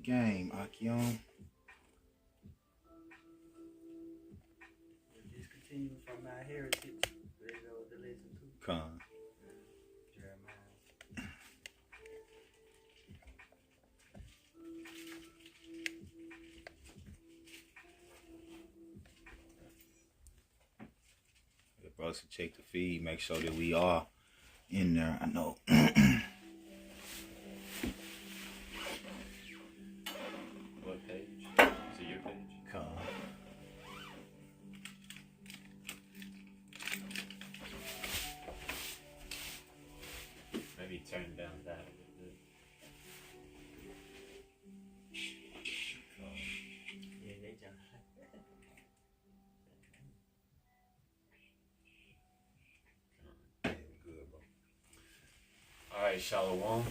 game, Akion. Just continue from our heritage. There goes the lesson too. Con. Jeremiah. The brothers can check the feed, make sure that we are in there. I know. What page? Is it your page? Con. Maybe turn down that a little bit. Yeah, they just. Good, bro. Alright, Shalom.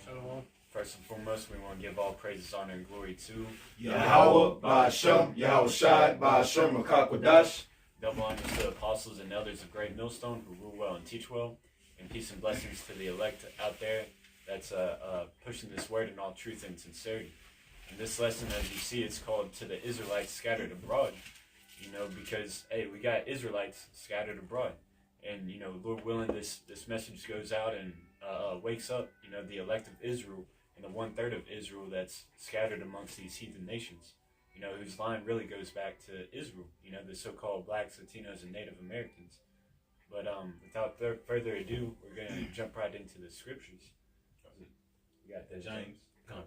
Shalom. First and foremost, we want to give all praises, honor, and glory to Yahweh, Ba'ashem, Yahweh Shai, Ba'ashem, Makakwadash. double honors to the apostles and elders of Great Millstone who rule well and teach well, and peace and blessings to the elect out there that's pushing this word in all truth and sincerity. And this lesson, as you see, it's called To the Israelites Scattered Abroad, because, hey, we got Israelites scattered abroad. And, Lord willing, this message goes out and wakes up, the elect of Israel and the 1/3 of Israel that's scattered amongst these heathen nations, whose line really goes back to Israel, the so-called blacks, Latinos, and Native Americans. But without further ado, we're going to jump right into the scriptures. We got that, James. Come.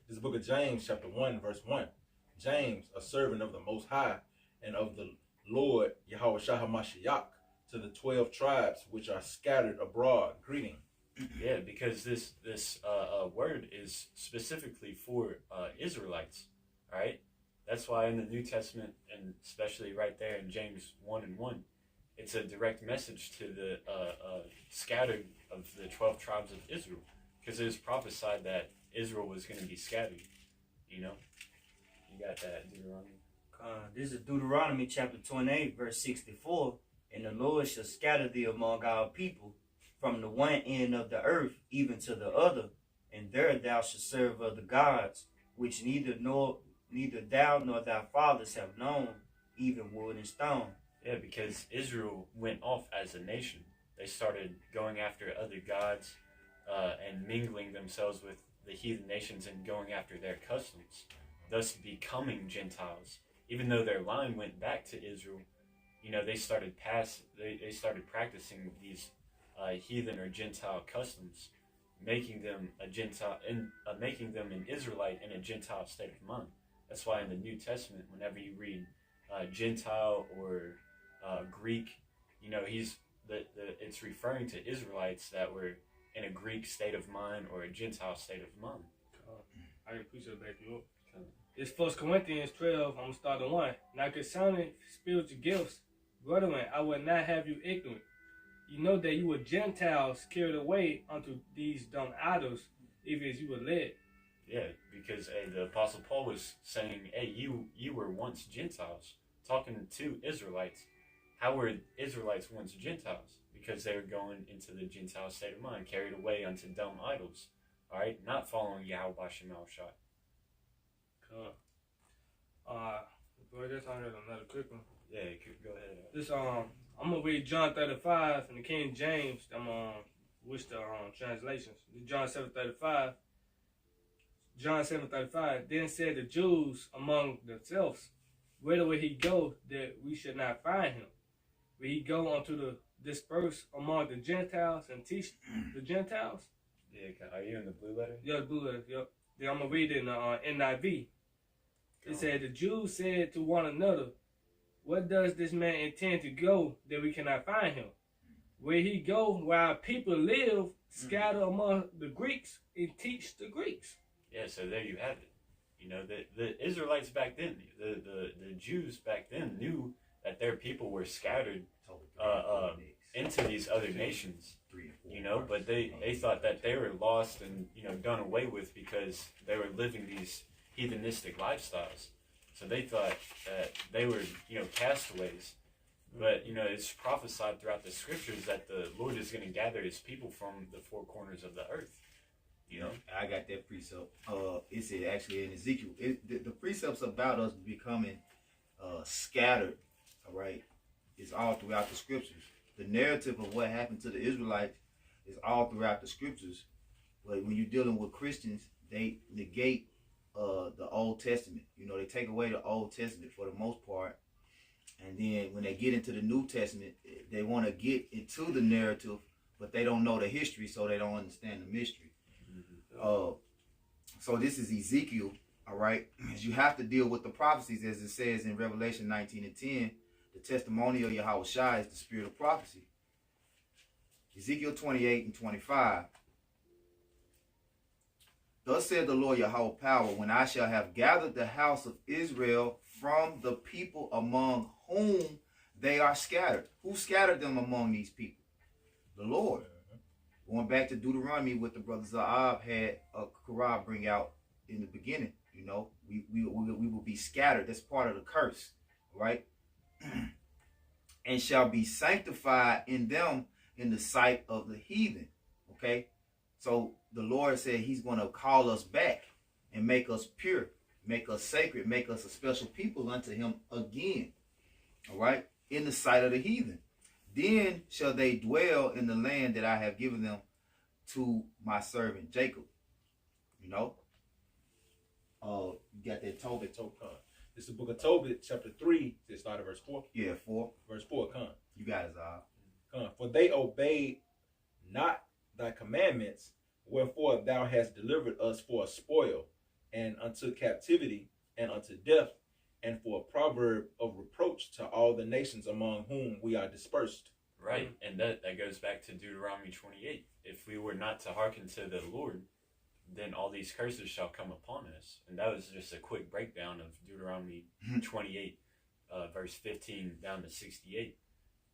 This is the book of James, chapter 1, verse 1. James, a servant of the Most High and of the Lord Yahweh Shai HaMashiach, to the 12 tribes which are scattered abroad, greeting. Yeah, because this word is specifically for Israelites, all right? That's why in the New Testament, and especially right there in James 1:1, it's a direct message to the scattered of the 12 tribes of Israel, because it was prophesied that Israel was going to be scattered, You got that, Deuteronomy? This is Deuteronomy chapter 28, verse 64. And the Lord shall scatter thee among our people, from the one end of the earth even to the other, and there thou shalt serve other gods, which neither thou nor thy fathers have known, even wood and stone. Yeah, because Israel went off as a nation. They started going after other gods and mingling themselves with the heathen nations and going after their customs, thus becoming Gentiles. Even though their line went back to Israel, they started practicing these heathen or Gentile customs, making them a Gentile and making them an Israelite in a Gentile state of mind. That's why in the New Testament, whenever you read Gentile or Greek, it's referring to Israelites that were in a Greek state of mind or a Gentile state of mind. I appreciate it, back you up. It's 1 Corinthians 12, I'm going to start at 1. Now concerning spiritual gifts, brethren, I will not have you ignorant. You know that you were Gentiles carried away unto these dumb idols, even as you were led. Yeah, because the Apostle Paul was saying, hey, you were once Gentiles, talking to Israelites. How were Israelites once Gentiles? Because they were going into the Gentile state of mind, carried away unto dumb idols. All right, not following Yahweh B'Shem Al Shai. Boy, that's on another quick one. Yeah, go ahead. This I'm gonna read John 35 in the King James. Which the translations. John 7:35. John 7:35. Then said the Jews among themselves, whither will he go that we should not find him? Will he go unto the disperse among the Gentiles and teach the Gentiles? Yeah, are you in the blue letter? Yeah, the blue letter. Yep. Then I'm gonna read it in NIV. It said the Jews said to one another, "What does this man intend to go that we cannot find him? Will he go where our people live, scatter among the Greeks, and teach the Greeks?" Yeah, so there you have it. The Israelites back then, the Jews back then knew that their people were scattered into these other nations, but they thought that they were lost and, done away with because they were living these heathenistic lifestyles. So they thought that they were, castaways. But, it's prophesied throughout the scriptures that the Lord is going to gather his people from the four corners of the earth. You know, I got that precept. It's actually in Ezekiel. The precepts about us becoming scattered, all right, is all throughout the scriptures. The narrative of what happened to the Israelites is all throughout the scriptures. But when you're dealing with Christians, they negate the Old Testament. You know, they take away the Old Testament for the most part. And then when they get into the New Testament, they want to get into the narrative, but they don't know the history, so they don't understand the mystery. So this is Ezekiel, all right? You have to deal with the prophecies, as it says in Revelation 19:10. The testimony of Yahweh Shai is the spirit of prophecy. Ezekiel 28:25. Thus said the Lord Yahweh Power, when I shall have gathered the house of Israel from the people among whom they are scattered. Who scattered them among these people? The Lord. Going back to Deuteronomy, what the brother Zaab had Korah bring out in the beginning, you know, we will be scattered. That's part of the curse, right? And shall be sanctified in them in the sight of the heathen. Okay, so the Lord said he's going to call us back and make us pure, make us sacred, make us a special people unto him again. All right, in the sight of the heathen. Then shall they dwell in the land that I have given them to my servant Jacob. You know, you got that Tobit. This is the book of Tobit, chapter 3. It started verse 4. Yeah, 4. Verse 4, come. You got it, Zah. Come. For they obeyed not thy commandments, wherefore thou hast delivered us for a spoil, and unto captivity, and unto death, and for a proverb of reproach to all the nations among whom we are dispersed. right? And that goes back to Deuteronomy 28. If we were not to hearken to the Lord, then all these curses shall come upon us. And that was just a quick breakdown of Deuteronomy 28, verse 15 down to 68.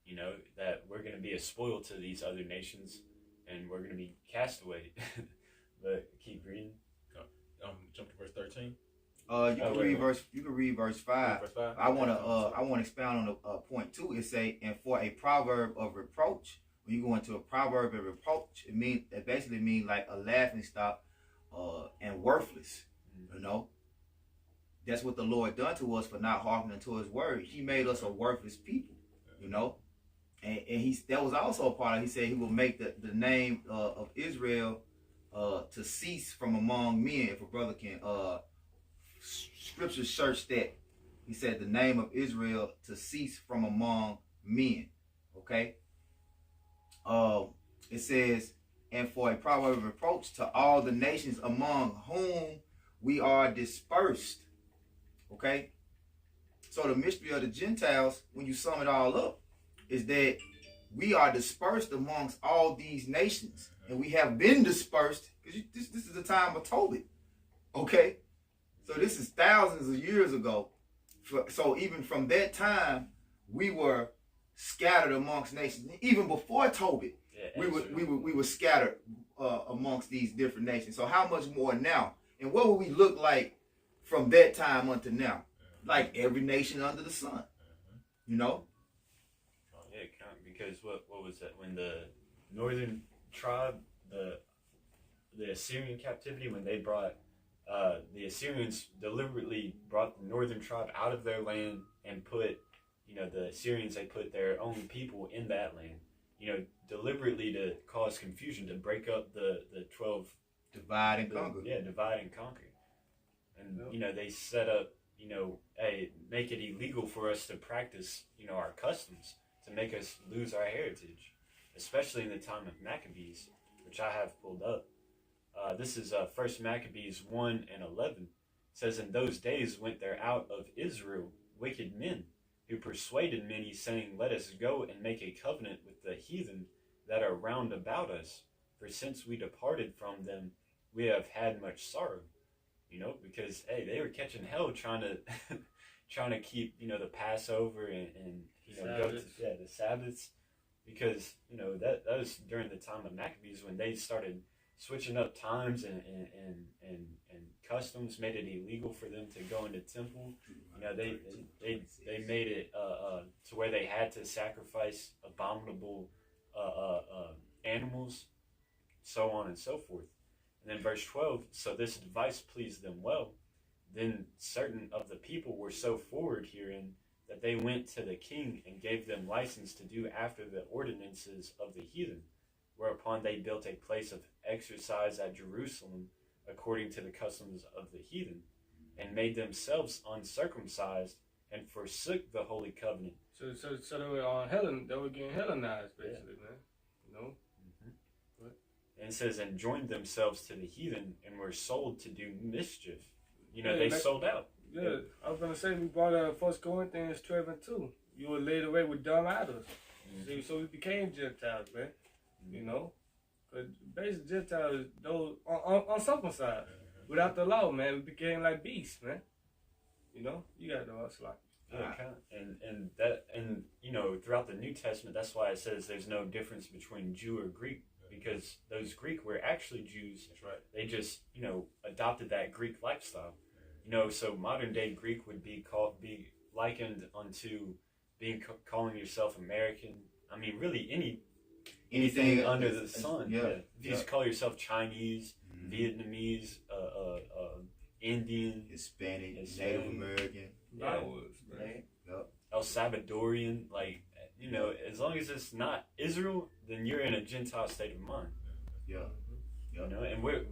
You know, that we're going to be a spoil to these other nations, and we're going to be cast away. But keep reading. Jump to verse 13. You can read verse 5. Verse 5. I want to expound on the point 2. It say, and for a proverb of reproach. When you go into a proverb of reproach, it basically means like a laughing stock and worthless. You know, that's what the Lord done to us for not hearkening to his word. He made us a worthless people. You know, and that was also a part of. He said he will make the name of Israel to cease from among men. If a brother can scripture search that, he said the name of Israel to cease from among men. Okay. It says, and for a proverb of reproach to all the nations among whom we are dispersed. Okay. So the mystery of the Gentiles, when you sum it all up, is that we are dispersed amongst all these nations, and we have been dispersed because this is the time of Tobit. Okay. So this is thousands of years ago. So even from that time, we were scattered amongst nations. Even before Tobit, we were scattered amongst these different nations. So how much more now? And what will we look like from that time until now? Like every nation under the sun. You know? Oh, yeah, because what was that? When the northern tribe, the Assyrian captivity, when they brought the Assyrians deliberately brought the northern tribe out of their land and put, you know, the Assyrians, they put their own people in that land, you know, deliberately to cause confusion, to break up the 12. Divide and conquer. Yeah, divide and conquer. And, you know, they set up, you know, make it illegal for us to practice, you know, our customs, to make us lose our heritage, especially in the time of Maccabees, which I have pulled up. This is 1 Maccabees 1 and 11. It says, in those days went there out of Israel wicked men, who persuaded many, saying, let us go and make a covenant with the heathen that are round about us. For since we departed from them, we have had much sorrow. You know, because, hey, they were catching hell trying to keep, you know, the Passover and you know, go to the Sabbaths. Because, you know, that was during the time of Maccabees when they started switching up times and customs, made it illegal for them to go into temple. You know, they made it to where they had to sacrifice abominable animals, so on and so forth. And then verse 12, so this advice pleased them well. Then certain of the people were so forward herein that they went to the king and gave them license to do after the ordinances of the heathen, whereupon they built a place of exercise at Jerusalem according to the customs of the heathen, and made themselves uncircumcised, and forsook the holy covenant. So they were on Helen. They were getting Hellenized, basically, man. You know. And it says, and joined themselves to the heathen, and were sold to do mischief. You know, Yeah, they like- sold out. Yeah, I was gonna say we brought out 1 Corinthians 12:2. You were laid away with dumb idols. Mhm. So we became Gentiles, man. You know, but basically Gentiles, those uncircumcised, without the law, man, we became like beasts, man. You know, you got the us like. Yeah, kind of. And you know, throughout the New Testament, that's why it says there's no difference between Jew or Greek, because those Greek were actually Jews. That's right. They just, you know, adopted that Greek lifestyle. You know, so modern day Greek would be likened unto calling yourself American. I mean, really anything under the sun. Yeah. If you just call yourself Chinese, Vietnamese, Indian, Hispanic, Hispanic. Native American. Yeah. Man. El Salvadorian, like, you know, as long as it's not Israel, then you're in a Gentile state of mind. Yeah. You know, and we're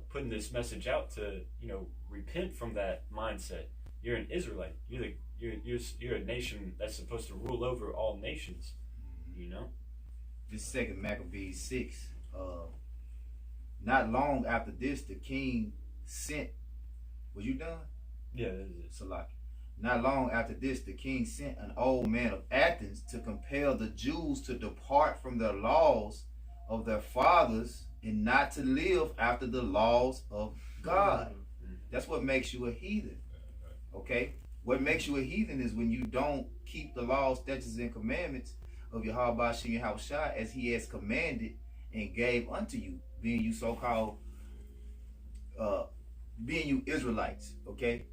putting this message out to, you know, repent from that mindset. You're an Israelite. You're a nation that's supposed to rule over all nations. You know. This 2 Maccabees 6. Not long after this, the king sent. Was you done? Yeah, that is it. Salaki. Not long after this, the king sent an old man of Athens to compel the Jews to depart from the laws of their fathers and not to live after the laws of God. That's what makes you a heathen. Okay? What makes you a heathen is when you don't keep the laws, statutes, and commandments of Yahweh Shem Yahushua as he has commanded and gave unto you, being you so-called, being you Israelites, okay?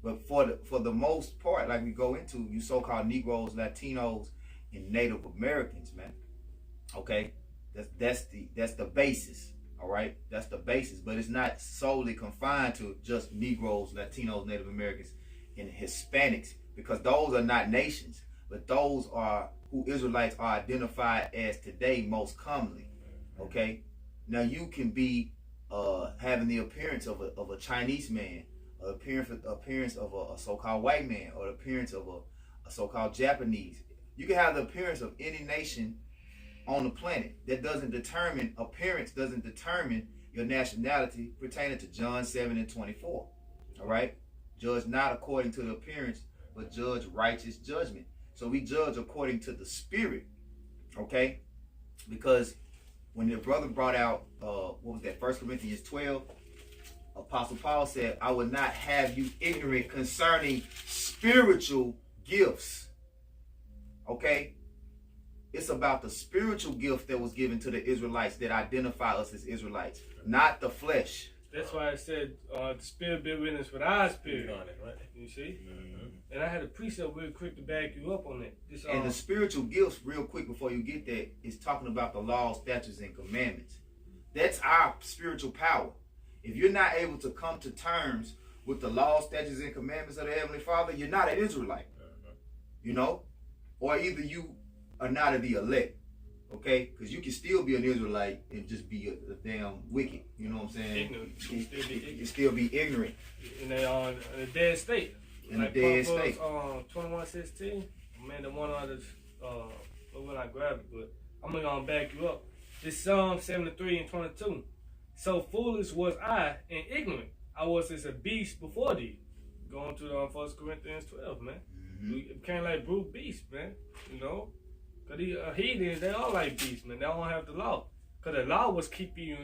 But for the most part, like we go into, you so-called Negroes, Latinos, and Native Americans, man. Okay? That's the basis. All right? That's the basis. But it's not solely confined to just Negroes, Latinos, Native Americans, and Hispanics, because those are not nations, but those are who Israelites are identified as today most commonly. Okay? Now you can be having the appearance of a Chinese man, appearance of a so-called white man, or the appearance of a so-called Japanese. You can have the appearance of any nation on the planet. That doesn't determine, appearance doesn't determine your nationality, pertaining to John 7:24. All right? Judge not according to the appearance, but judge righteous judgment. So we judge according to the spirit. Okay? Because when the brother brought out, what was that, 1 Corinthians 12, Apostle Paul said, I will not have you ignorant concerning spiritual gifts. Okay? It's about the spiritual gift that was given to the Israelites that identify us as Israelites, not the flesh. That's why I said the spirit bear witness with our spirit. On it, right? You see? And I had a precept real quick to back you up on it. This, And the spiritual gifts, real quick before you get there, is talking about the laws, statutes, and commandments. That's our spiritual power. If you're not able to come to terms with the laws, statutes, and commandments of the Heavenly Father, you're not an Israelite. You know? Or either you are not of the elect. Okay? Because you can still be an Israelite and just be a damn wicked. You know what I'm saying? Ignorant. You can still be ignorant. You can still be ignorant. In a dead state. In a dead state. 21:16. Man, the one others, when I grab it, but I'm gonna back you up. This Psalm 73:22. So foolish was I and ignorant. I was as a beast before thee. Going to 1 Corinthians 12, man. We became like brute beasts, man. You know? Because these heathens, they are like beasts, man. They don't have the law. Because the law was keeping you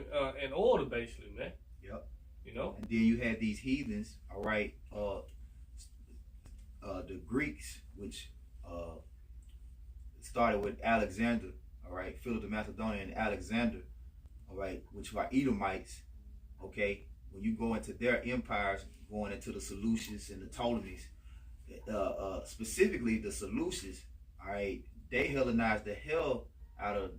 in order, basically, man. Yep. You know? And then you had these heathens, all right, the Greeks, which started with Alexander, all right, Philip the Macedonian and Alexander, all right, which are Edomites, okay. When you go into their empires, going into the Seleucids and the Ptolemies, specifically the Seleucids, all right, they Hellenized the hell out of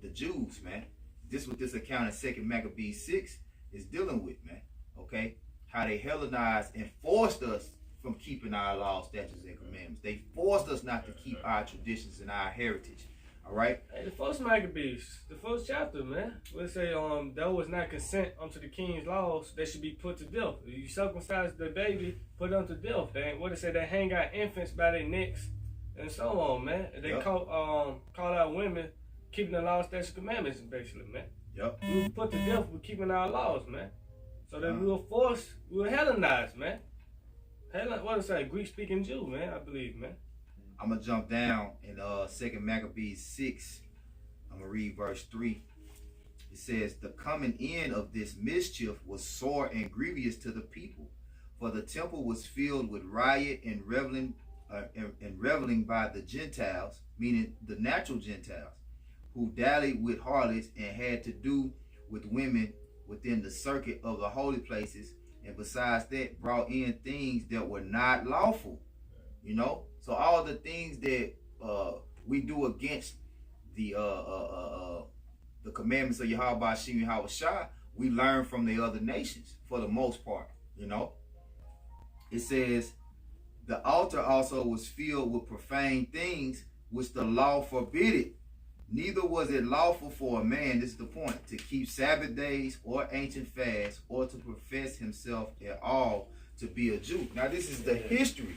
the Jews, man. this what this account in 2 Maccabees 6 is dealing with, man. Okay? How they Hellenized and forced us from keeping our laws, statutes, and commandments. They forced us not to keep our traditions and our heritage. All right? Hey, the first Maccabees, the first chapter, man. Let's say that was not consent unto the king's laws. They should be put to death. You circumcise the baby, put them to death. They what it say? They hang out infants by their necks and so on, man. They call out women keeping the laws, statutes, and commandments, basically, man. Yep. We were put to death for keeping our laws, man. So that we were forced, we were Hellenized, man. What is that? Greek-speaking Jew, man, I believe, man. I'm going to jump down in 2 Maccabees 6. I'm going to read verse 3. It says, the coming in of this mischief was sore and grievous to the people, for the temple was filled with riot and reveling by the Gentiles, meaning the natural Gentiles, who dallied with harlots and had to do with women within the circuit of the holy places, and besides that brought in things that were not lawful. You know, so all the things that we do against the commandments of Yahweh Hashem Yahweh Shai, we learn from the other nations for the most part. You know, it says the altar also was filled with profane things which the law forbidded. Neither was it lawful for a man, this is the point, to keep Sabbath days or ancient fasts or to profess himself at all to be a Jew. Now this is the history.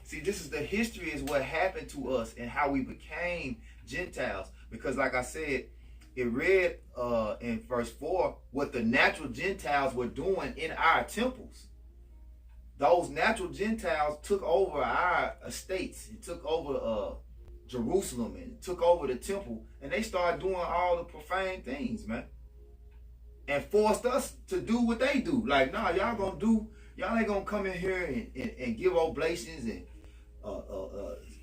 See, this is the history is what happened to us and how we became Gentiles. Because like I said, it read in verse 4 what the natural Gentiles were doing in our temples. Those natural Gentiles took over our estates and took over Jerusalem and took over the temple, and they started doing all the profane things, man, and forced us to do what they do. Like, nah, y'all ain't gonna come in here and give oblations and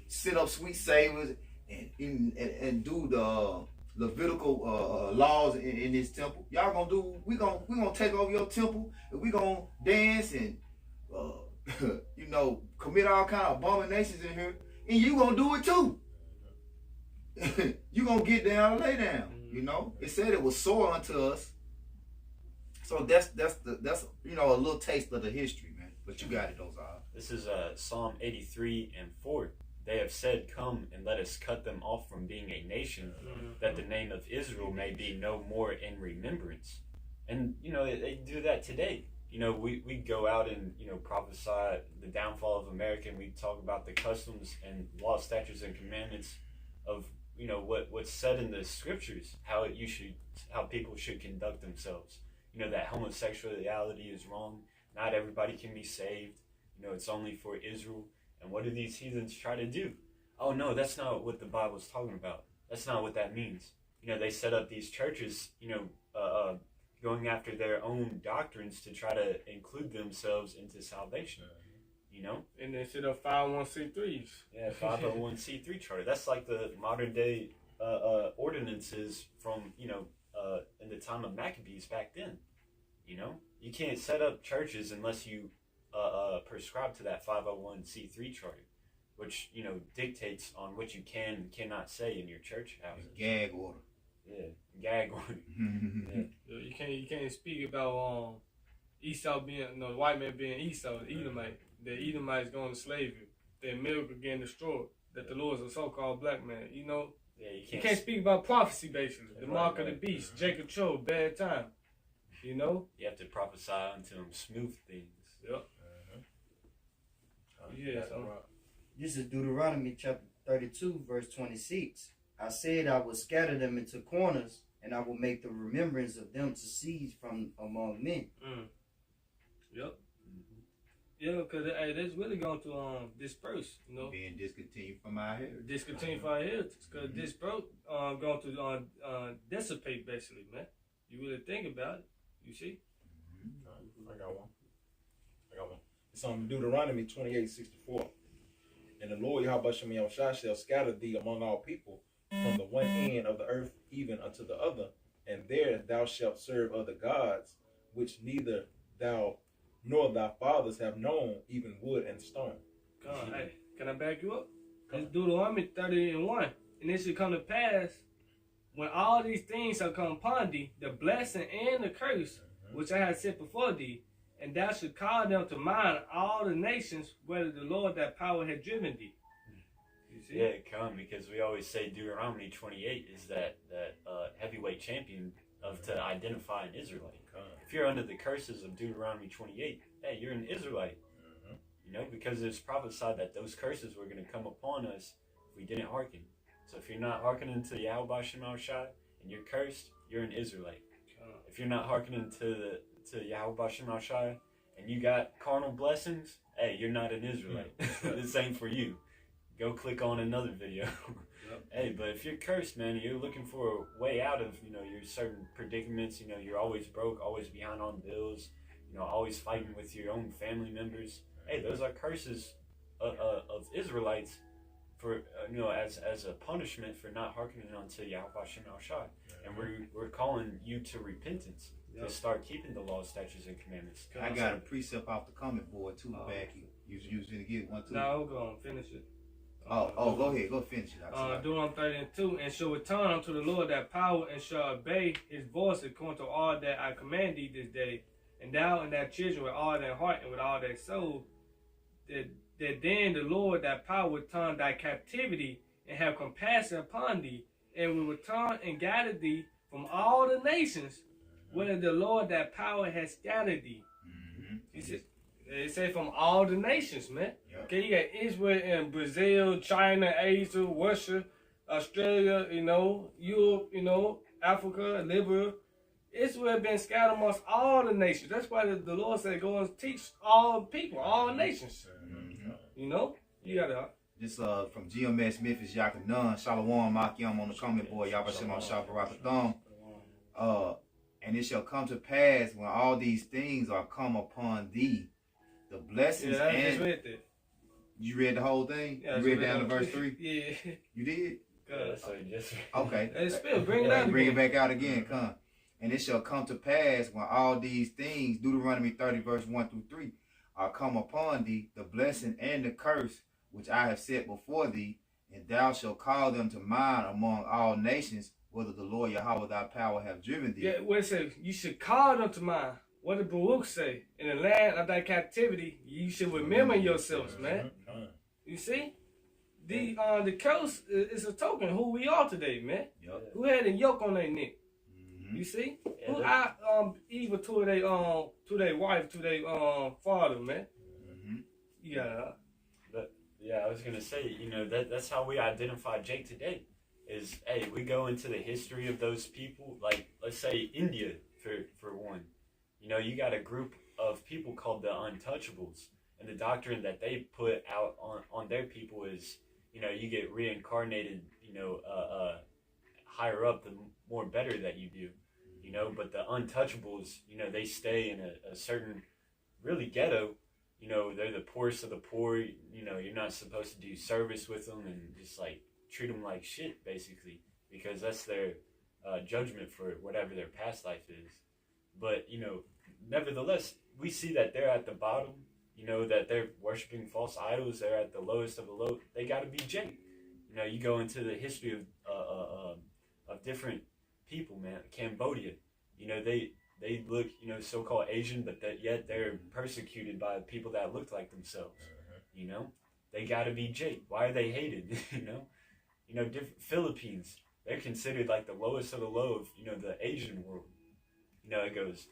set up sweet savors and do the Levitical laws in this temple. Y'all gonna do, we gonna take over your temple, and we gonna dance and you know, commit all kind of abominations in here, and you gonna do it too. You gonna get down and lay down. You know, it said it was sore unto us. So that's you know, a little taste of the history, man. But you got it, those are. This is Psalm 83 and 4. They have said, come and let us cut them off from being a nation, that the name of Israel may be no more in remembrance. And, you know, they do that today. You know, we go out and, you know, prophesy the downfall of America, and we talk about the customs and law, statutes, and commandments of, you know, what's said in the scriptures, how people should conduct themselves. You know, that homosexuality is wrong. Not everybody can be saved. You know, it's only for Israel. And what do these heathens try to do? Oh, no, that's not what the Bible's talking about. That's not what that means. You know, they set up these churches, you know, going after their own doctrines to try to include themselves into salvation. You know? And they set up 501c3s. Yeah, 501c3 charter. That's like the modern day ordinances from, you know, in the time of Maccabees back then. You know? You can't set up churches unless you prescribe to that 501c3 charter, which, you know, dictates on what you can and cannot say in your church houses. Gag order. Yeah, gag order. Yeah. You can't speak about Esau being, you know, the white man being Esau, the Edomite. The Edomites going to slavery. That America getting destroyed. That the Lord is a so-called black man. You know, Yeah, you can't speak about prophecy, basically. The mark of the beast, Jacob Cho, bad time. You know? You have to prophesy unto them smooth things. Yep. Yeah, so this is Deuteronomy chapter 32, verse 26. I said I will scatter them into corners, and I will make the remembrance of them to cease from among men. Yep. Yeah, because that's really going to disperse, you know. Being discontinued from our heritage. Discontinued from our heritage. Because disperse going to dissipate, basically, man. You really think about it, you see? I got one. It's on Deuteronomy 28:64. And the Lord Yahweh Shem Yahushua shall scatter thee among all people from the one end of the earth even unto the other, and there thou shalt serve other gods, which neither thou nor thy fathers have known, even wood and stone. God, hey, can I back you up? It's Deuteronomy 30:1. And it should come to pass when all these things shall come upon thee, the blessing and the curse, which I have set before thee, and thou should call them to mind all the nations, whether the Lord that power had driven thee. You see? Yeah, come, because we always say Deuteronomy 28 is that heavyweight champion to identify an Israelite. If you're under the curses of Deuteronomy 28, hey, you're an Israelite. You know, because it's prophesied that those curses were going to come upon us if we didn't hearken. So if you're not hearkening to Yahweh Shema Shai and you're cursed, you're an Israelite. If you're not hearkening to Yahweh Shema Shai and you got carnal blessings, hey, you're not an Israelite. This ain't for you. Go click on another video. Hey, but if you're cursed, man, you're looking for a way out of, you know, your certain predicaments, you know, you're always broke, always behind on bills, you know, always fighting with your own family members. Hey, those are curses of Israelites for you know, as a punishment for not hearkening unto Yahweh Shem Al Shai. And we're calling you to repentance, to start keeping the law, statutes, and commandments. I got a precept off the comment board too, back. You gonna get one too? No, go on, finish it. Go ahead, go finish it. Deuteronomy 30:2, and shall return unto the Lord that power, and shall obey his voice according to all that I command thee this day, and thou and thy children with all their heart and with all their soul, that then the Lord that power will turn thy captivity and have compassion upon thee, and will return and gather thee from all the nations, whether the Lord that power has scattered thee. He said, it say from all the nations, man. Yep. Okay, you got Israel and Brazil, China, Asia, Russia, Australia, you know, Europe, you know, Africa, Libya. Israel been scattered amongst all the nations. That's why the Lord said, go and teach all people, all nations. You know? You gotta. This from GMS Memphis Yakanan, Shalom Makiam on the comment board, Yahweh Shem Al Shai Barakatham. And it shall come to pass when all these things are come upon thee, the blessings I and just read that. you read the whole thing? Yeah, you read down to verse 3? Yeah. You did? So just Okay. Hey, Spill, bring it out Bring it again. back out again, come. And it shall come to pass when all these things, Deuteronomy 30 verse 1 through 3, are come upon thee, the blessing and the curse which I have set before thee, and thou shalt call them to mind among all nations, whether the Lord Yahweh thy power have driven thee. Yeah, what it says, you should call them to mind. What did Baruch say? In the land of thy captivity, you should remember yourselves, man. You see? The curse is a token of who we are today, man. Yep. Who had a yoke on their neck? You see? Yeah, Who evil to their wife, to their father, man. Yeah. yeah, I was gonna say, you know, that's how we identify Jake today. Is, hey, we go into the history of those people, like let's say India for one. You know, you got a group of people called the Untouchables, and the doctrine that they put out on their people is, you know, you get reincarnated, you know, higher up the more better that you do, you know. But the Untouchables, you know, they stay in a certain really ghetto. You know, they're the poorest of the poor. You know, you're not supposed to do service with them and just like treat them like shit, basically, because that's their judgment for whatever their past life is. But, you know, nevertheless, we see that they're at the bottom, you know, that they're worshiping false idols. They're at the lowest of the low. They got to be Jake. You know, you go into the history of different people, man. Cambodia, you know, they look, you know, so-called Asian, but yet they're persecuted by people that look like themselves. You know, they got to be Jake. Why are they hated? You know, different Philippines, they're considered like the lowest of the low of, you know, the Asian world. You know, it goes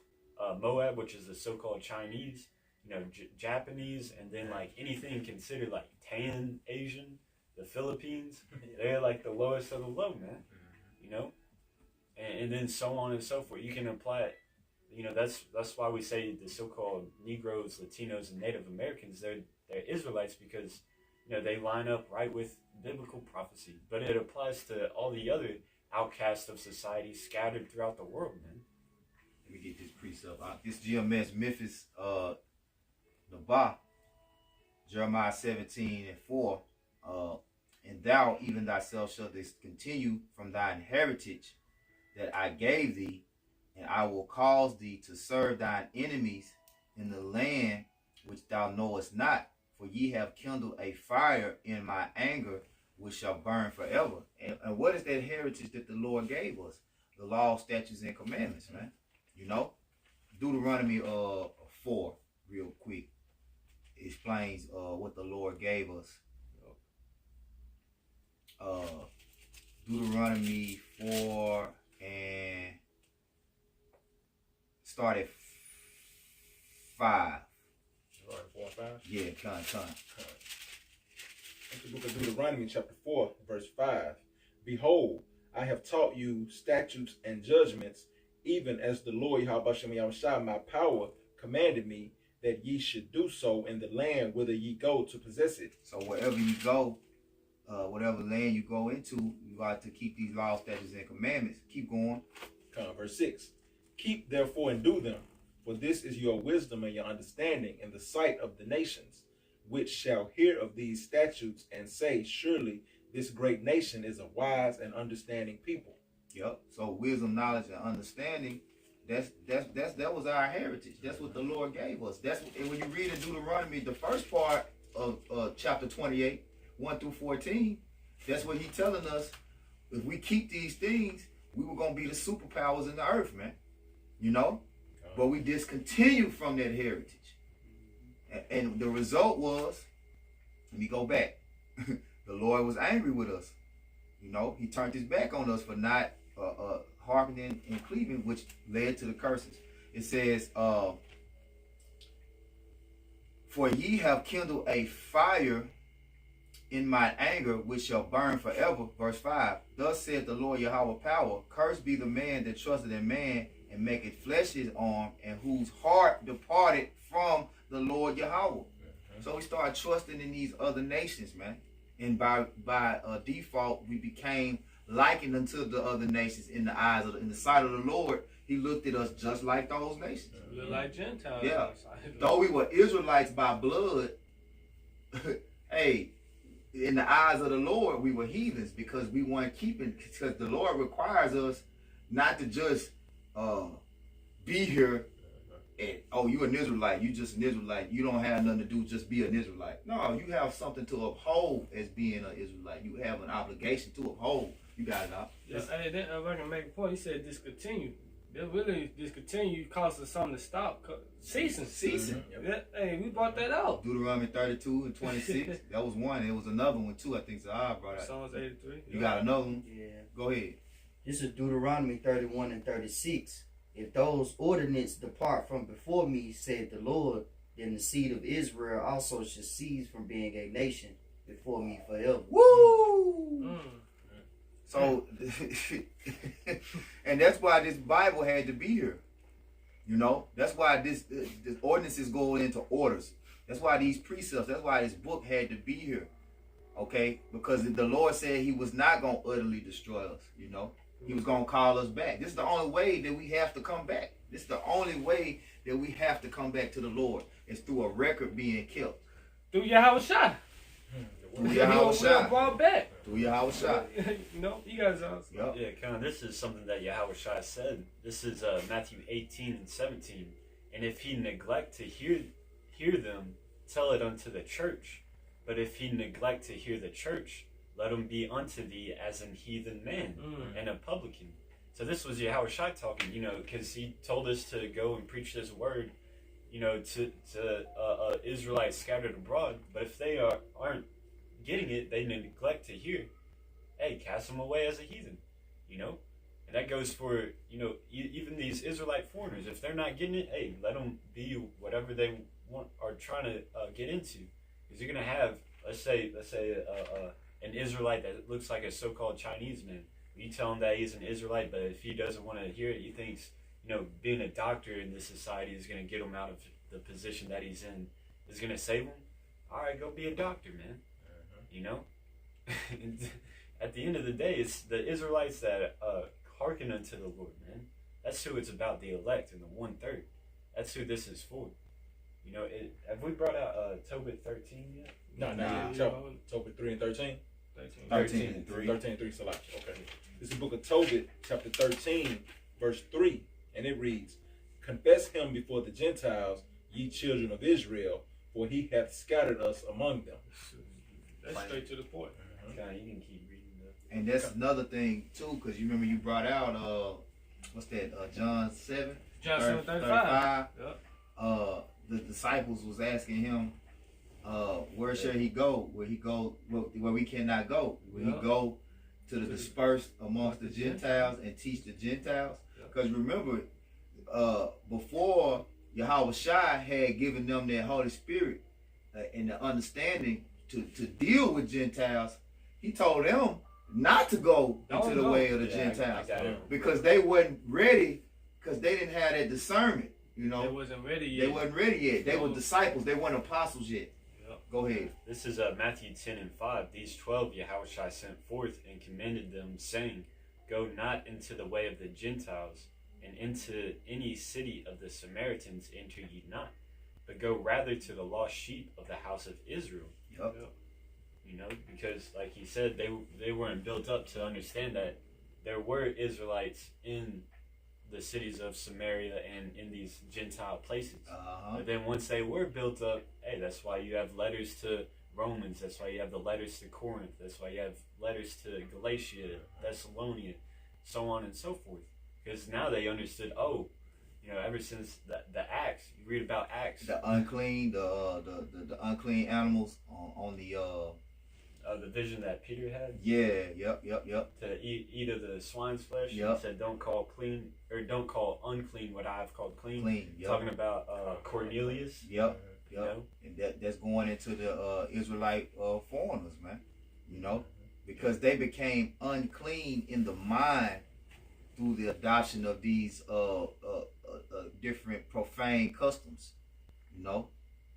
Moab, which is the so-called Chinese, you know, Japanese, and then like anything considered like tan Asian, the Philippines, they're like the lowest of the low, man. You know, and then so on and so forth. You can apply it. You know, that's why we say the so-called Negroes, Latinos, and Native Americans, they're Israelites, because, you know, they line up right with biblical prophecy. But it applies to all the other outcasts of society scattered throughout the world, man. Let me get this precept out. This GMS Memphis Nabah, Jeremiah 17:4. And thou even thyself shalt discontinue from thine heritage that I gave thee, and I will cause thee to serve thine enemies in the land which thou knowest not, for ye have kindled a fire in my anger which shall burn forever. And what is that heritage that the Lord gave us? The law, statutes, and commandments, man. You know? Deuteronomy 4, real quick, explains what the Lord gave us. Deuteronomy 4 and start at 5. Right, 4 and 5? Yeah, con. That's the book of Deuteronomy, chapter 4, verse 5. Behold, I have taught you statutes and judgments, even as the Lord Yahweh Shem Yahushua, my power, commanded me, that ye should do so in the land whither ye go to possess it. So wherever you go, whatever land you go into, you got to keep these laws, statutes, and commandments. Keep going. Verse 6. Keep therefore and do them, for this is your wisdom and your understanding in the sight of the nations, which shall hear of these statutes and say, surely this great nation is a wise and understanding people. Yep. So wisdom, knowledge, and understanding, that was our heritage. That's what the Lord gave us. And when you read in Deuteronomy, the first part of chapter 28, 1 through 14, that's what he's telling us. If we keep these things, we were gonna be the superpowers in the earth, man. You know? But we discontinued from that heritage. And the result was, let me go back. The Lord was angry with us. You know, he turned his back on us for not hearkening and cleaving, which led to the curses. It says, for ye have kindled a fire in my anger, which shall burn forever. Verse 5. Thus saith the Lord Yahweh power, cursed be the man that trusted in man, and maketh flesh his arm, and whose heart departed from the Lord Yahweh. So we started trusting in these other nations, man. And by default, we became likened unto the other nations in the eyes of in the sight of the Lord. He looked at us just like those nations. We look like Gentiles. Yeah. Though we were Israelites by blood, hey, in the eyes of the Lord, we were heathens because we weren't keeping, because the Lord requires us not to just be here and, oh, you an Israelite, you just an Israelite, you don't have nothing to do, just be an Israelite. No, you have something to uphold as being an Israelite. You have an obligation to uphold. You got it out. Yeah, hey, if I can make a point, he said discontinue. They really discontinue causes something to stop. Ceasing. Yeah, hey, we brought that out. Deuteronomy 32 and 26. That was one. There was another one too, I think Zahar brought out. Psalms 83. You got another one? Yeah. Go ahead. This is Deuteronomy 31 and 36. If those ordinances depart from before me, said the Lord, then the seed of Israel also shall cease from being a nation before me forever. Woo! So, and that's why this Bible had to be here. You know, that's why this ordinances go into orders. That's why these precepts, that's why this book had to be here. Okay? Because the Lord said he was not going to utterly destroy us, you know. He was going to call us back. This is the only way that we have to come back. This is the only way that we have to come back to the Lord. It's through a record being kept. Through Yahushua. Through Yahushua. Brought back. Through Yahushua. You know, you guys are. Yep. Yeah, kind of. This is something that Yahushua said. This is Matthew 18 and 17. And if he neglect to hear them, tell it unto the church. But if he neglect to hear the church, let him be unto thee as an heathen man and a publican. So this was Yahushua talking, you know, because he told us to go and preach this word, you know, to Israelites scattered abroad. But if they aren't getting it, they neglect to hear, hey, cast them away as a heathen, you know. And that goes for, you know, even these Israelite foreigners. If they're not getting it, hey, let them be whatever they want or trying to get into. Because you're going to have, let's say an Israelite that looks like a so-called Chinese man. You tell him that he's an Israelite, but if he doesn't want to hear it, he thinks, you know, being a doctor in this society is going to get him out of the position that he's in, is going to save him. All right, go be a doctor, man. You know? At the end of the day, it's the Israelites that hearken unto the Lord, man. That's who it's about, the elect and the 1/3. That's who this is for. You know, have we brought out Tobit 13 yet? No. Tobit 3 and 13? 13 and 3. 13 and 3, Salah. Okay. This is the book of Tobit, chapter 13, verse 3. And it reads, confess him before the Gentiles, ye children of Israel, for he hath scattered us among them. That's straight to the point. Okay, you can keep reading that. And that's another thing too, because you remember you brought out what's that? John 7, John 35. 7:35. Yep. The disciples was asking him, where shall he go? Where we cannot go? Will he go to the dispersed amongst the Gentiles and teach the Gentiles? Because remember, before Yahweh Shai had given them that Holy Spirit and the understanding to deal with Gentiles, he told them not to go into the way of the Gentiles because they wasn't ready, because they didn't have that discernment. You know, they wasn't ready yet. They wasn't ready yet. They were disciples. They weren't apostles yet. Yep. Go ahead. This is Matthew 10:5. These 12 Yahushua sent forth and commanded them, saying, Go not into the way of the Gentiles, and into any city of the Samaritans enter ye not, but go rather to the lost sheep of the house of Israel. Yep. You know, because like he said, they weren't built up to understand that there were Israelites in the cities of Samaria and in these Gentile places. But then once they were built up, hey, that's why you have letters to Romans. That's why you have the letters to Corinth. That's why you have letters to Galatia, Thessalonica, so on and so forth. Because now they understood, ever since the Acts, you read about Acts. The unclean, the unclean animals on the vision that Peter had. Yeah, yep. To eat of the swine's flesh. Yep. He said, don't call unclean what I have called clean. Clean. Yep. Talking about Cornelius. Yep. You know? And that's going into the Israelite foreigners, man. You know, because they became unclean in the mind through the adoption of these different profane customs. You know,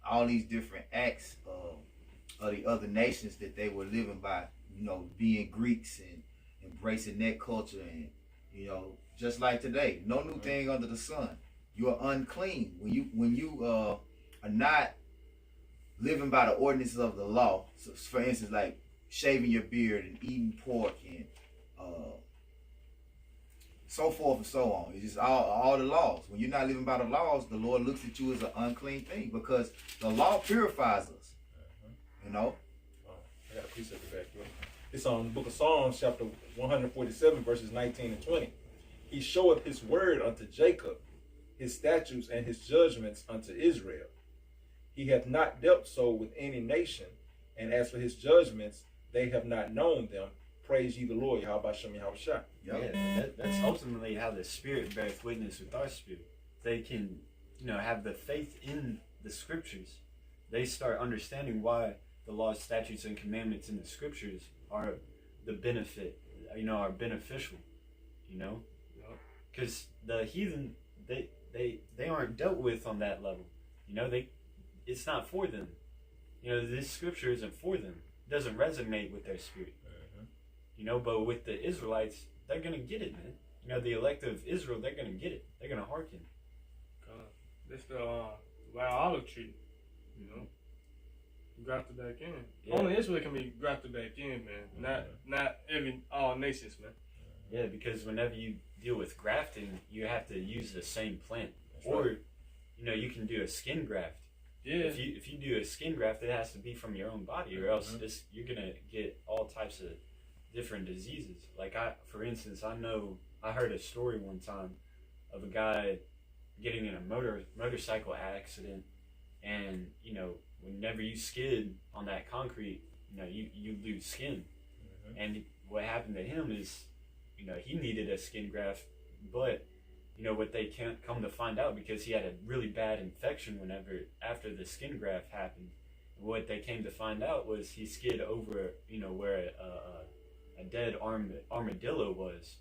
all these different acts of the other nations that they were living by. You know, being Greeks and embracing that culture, and you know, just like today, no new thing under the sun. You are unclean when you are not living by the ordinances of the law. So, for instance, like shaving your beard and eating pork and so forth and so on. It's just all the laws. When you're not living by the laws, the Lord looks at you as an unclean thing, because the law purifies us. You know? I got a precept back here. It's on the book of Psalms, chapter 147, verses 19 and 20. He showeth his word unto Jacob, his statutes and his judgments unto Israel. He hath not dealt so with any nation, and as for his judgments, they have not known them. Praise ye the Lord, Yahweh Shem Yahweh Shai. Yeah, that's ultimately how the Spirit beareth witness with our spirit. They can, have the faith in the Scriptures. They start understanding why the laws, statutes, and commandments in the Scriptures are the benefit, are beneficial, because the heathen, they aren't dealt with on that level. It's not for them. This Scripture isn't for them. It doesn't resonate with their spirit. But with the Israelites, they're gonna get it, man. The elect of Israel, they're gonna get it. They're gonna hearken. This the olive tree, grafted back in. Yeah. Only Israel can be grafted back in, man. Not all nations, man. Yeah, because whenever you deal with grafting, you have to use the same plant, you can do a skin graft. Yeah. If you do a skin graft, it has to be from your own body, or else you're gonna get all types of different diseases. Like for instance, I heard a story one time of a guy getting in a motorcycle accident, and whenever you skid on that concrete, you lose skin. And what happened to him is, he needed a skin graft, but what they can't come to find out, because he had a really bad infection after the skin graft happened. What they came to find out was he skid over, where a dead armadillo was.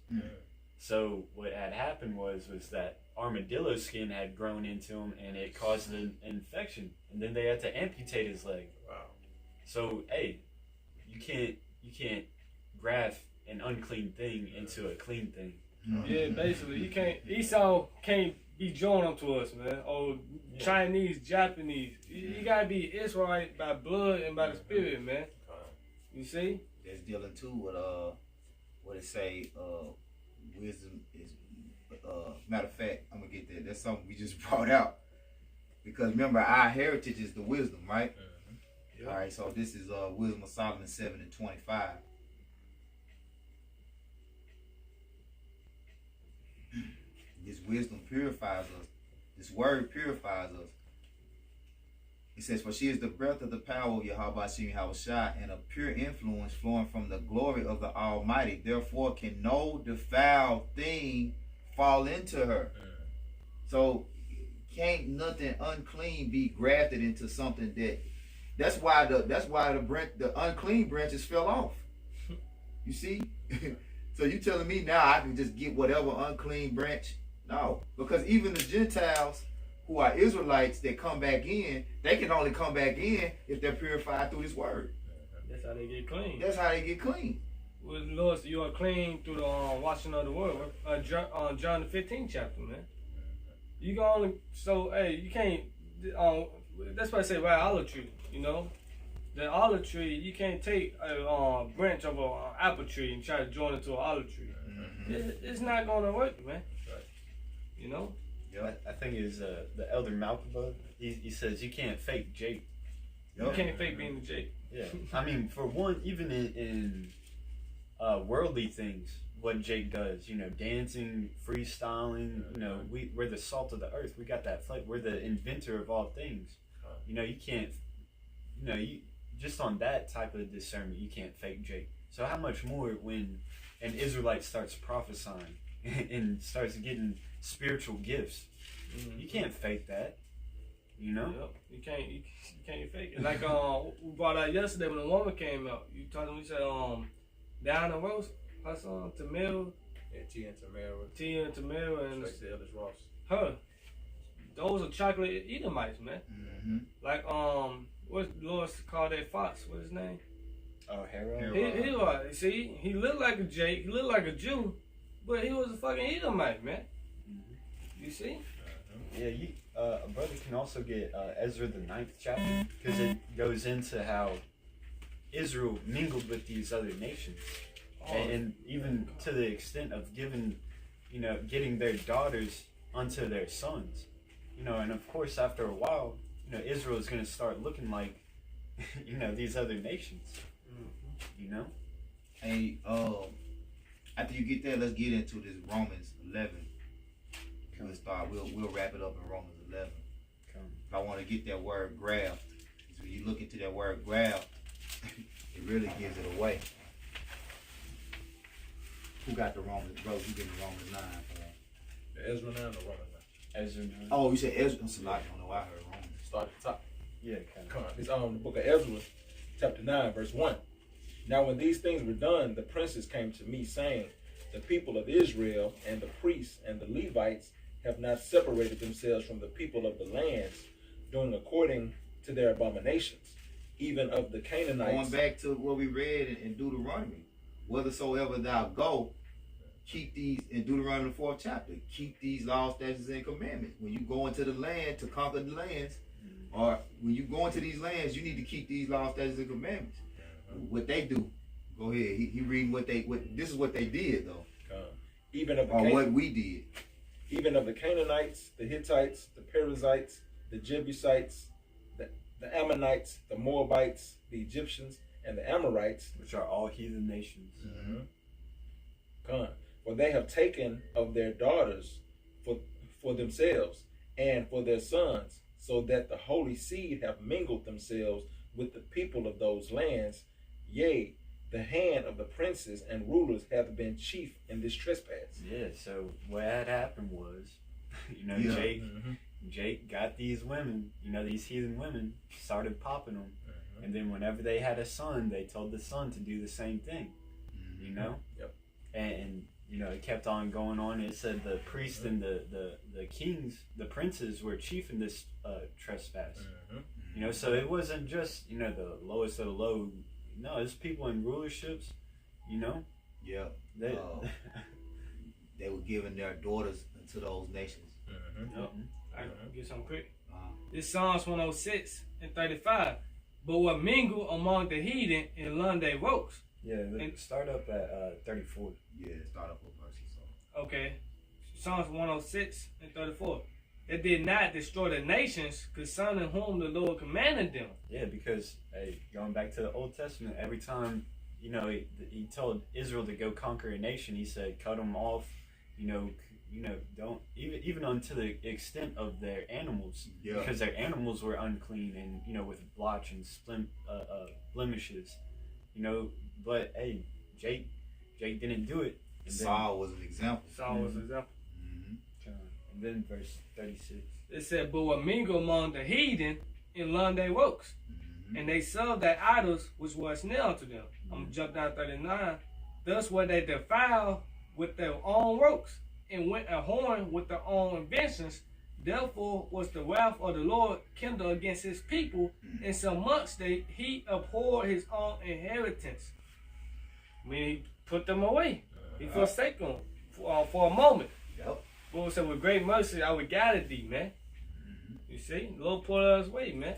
So what had happened was that armadillo skin had grown into him, and it caused an infection, and then they had to amputate his leg. Wow. So hey, you can't graft an unclean thing into a clean thing. Yeah, basically, Esau can't be joined up to us, man. Or Chinese, Japanese. You gotta be Israelite by blood and by the spirit, man. You see? It's dealing too with what it say, wisdom is matter of fact, I'm gonna get that. That's something we just brought out. Because remember, our heritage is the wisdom, right? Yep. All right, so this is Wisdom of Solomon 7:25. This wisdom purifies us. This word purifies us. It says, for she is the breath of the power of Yahweh Shai, and a pure influence flowing from the glory of the Almighty. Therefore can no defiled thing fall into her. So can't nothing unclean be grafted into something that's why the unclean branches fell off. You see? So you telling me now I can just get whatever unclean branch? No, because even the Gentiles who are Israelites that come back in, they can only come back in if they're purified through this word. That's how they get clean. That's how they get clean. Well, Lord, you are clean through the washing of the word. John the 15th chapter, man. You can only, so hey, you can't. That's why I say by olive tree. You know, the olive tree, you can't take a branch of an apple tree and try to join it to an olive tree. It's not gonna work, man. Right. You know. Yeah, I think it is the elder Malcolm. He says you can't fake Jake. You can't fake being the Jake. Yeah, I mean, for one, even in worldly things, what Jake does, you know, dancing, freestyling, you know, we're the salt of the earth. We got that flavor. We're the inventor of all things. You know, you can't, you know, you just on that type of discernment, you can't fake Jake. So how much more when an Israelite starts prophesying and starts getting spiritual gifts? You can't fake that. You know? Yep. You can't fake it. Like we brought out yesterday when the woman came out. You told me, you said Diana Rose, her son Tamil. Yeah, Tia and Tamil and Tracy Ellis Ross. her. Those are chocolate Edomites, man. Like what Lord called that fox? What's his name? Oh, Harold. He was. See, he looked like a Jake. He looked like a Jew, but he was a fucking Edomite, man. You see? Yeah, a brother can also get Ezra the 9th chapter, because it goes into how Israel mingled with these other nations, and even to the extent of getting their daughters unto their sons, you know, and of course after a while, you know, Israel is going to start looking like, you know, these other nations, you know. Hey, after you get there, let's get into this Romans 11. We'll start. We'll wrap it up in Romans 11. I want to get that word graft. So when you look into that word graft, it really gives it away. Who got the Romans? Bro, who getting the Romans 9 for that? The Ezra 9 or Romans 9? Ezra 9. Oh, you said Ezra. I don't know. I heard Romans. Start at the top. Yeah, kind of. Come on. It's the book of Ezra, chapter 9, verse 1. Now when these things were done, the princes came to me, saying, the people of Israel and the priests and the Levites have not separated themselves from the people of the lands, doing according to their abominations, even of the Canaanites. Going back to what we read in Deuteronomy, whithersoever thou go, keep these, in Deuteronomy 4th chapter, keep these laws, statutes, and commandments. When you go into the land to conquer the lands, or when you go into these lands, you need to keep these laws, statutes, and commandments. What they do, go ahead. He reading this is what they did though. Even of the what we did. Even of the Canaanites, the Hittites, the Perizzites, the Jebusites, the Ammonites, the Moabites, the Egyptians, and the Amorites, which are all heathen nations. For they have taken of their daughters for themselves and for their sons, so that the holy seed have mingled themselves with the people of those lands. Yea, the hand of the princes and rulers hath been chief in this trespass. Yeah, so what had happened was, you know, Jake got these women, you know, these heathen women, started popping them. And then whenever they had a son, they told the son to do the same thing, you know? Yep. And you know, it kept on going on. It said the priests and the kings, the princes were chief in this trespass. You know, so it wasn't just, you know, the lowest of the low. No, it's people in rulerships, you know? Yeah. They were giving their daughters to those nations. I can get something quick. This Psalms 106 and 35. But what mingle among the heathen in Lunday Rocks. Yeah, start up at 34. Yeah, start up with verse. Okay. Psalms 106 and 34. that did not destroy the nations concerning whom the Lord commanded them. Yeah, because hey, going back to the Old Testament, every time he told Israel to go conquer a nation, he said, "Cut them off." Don't even unto the extent of their animals, because their animals were unclean and with blotch and blemishes. But hey, Jake didn't do it. And Saul was an example. Saul was an example. And then verse 36. It said, "But were mingled among the heathen and learned their works, and they served their idols which was nailed unto them." I'm gonna jump down 39. "Thus were they defiled with their own works, and went a whoring with their own inventions. Therefore was the wrath of the Lord kindled against his people, and so much that he abhorred his own inheritance." I mean, he put them away. He forsake them for a moment. Yep. But said, "With great mercy I would gather thee," man. You see, the Lord pulled us away, man.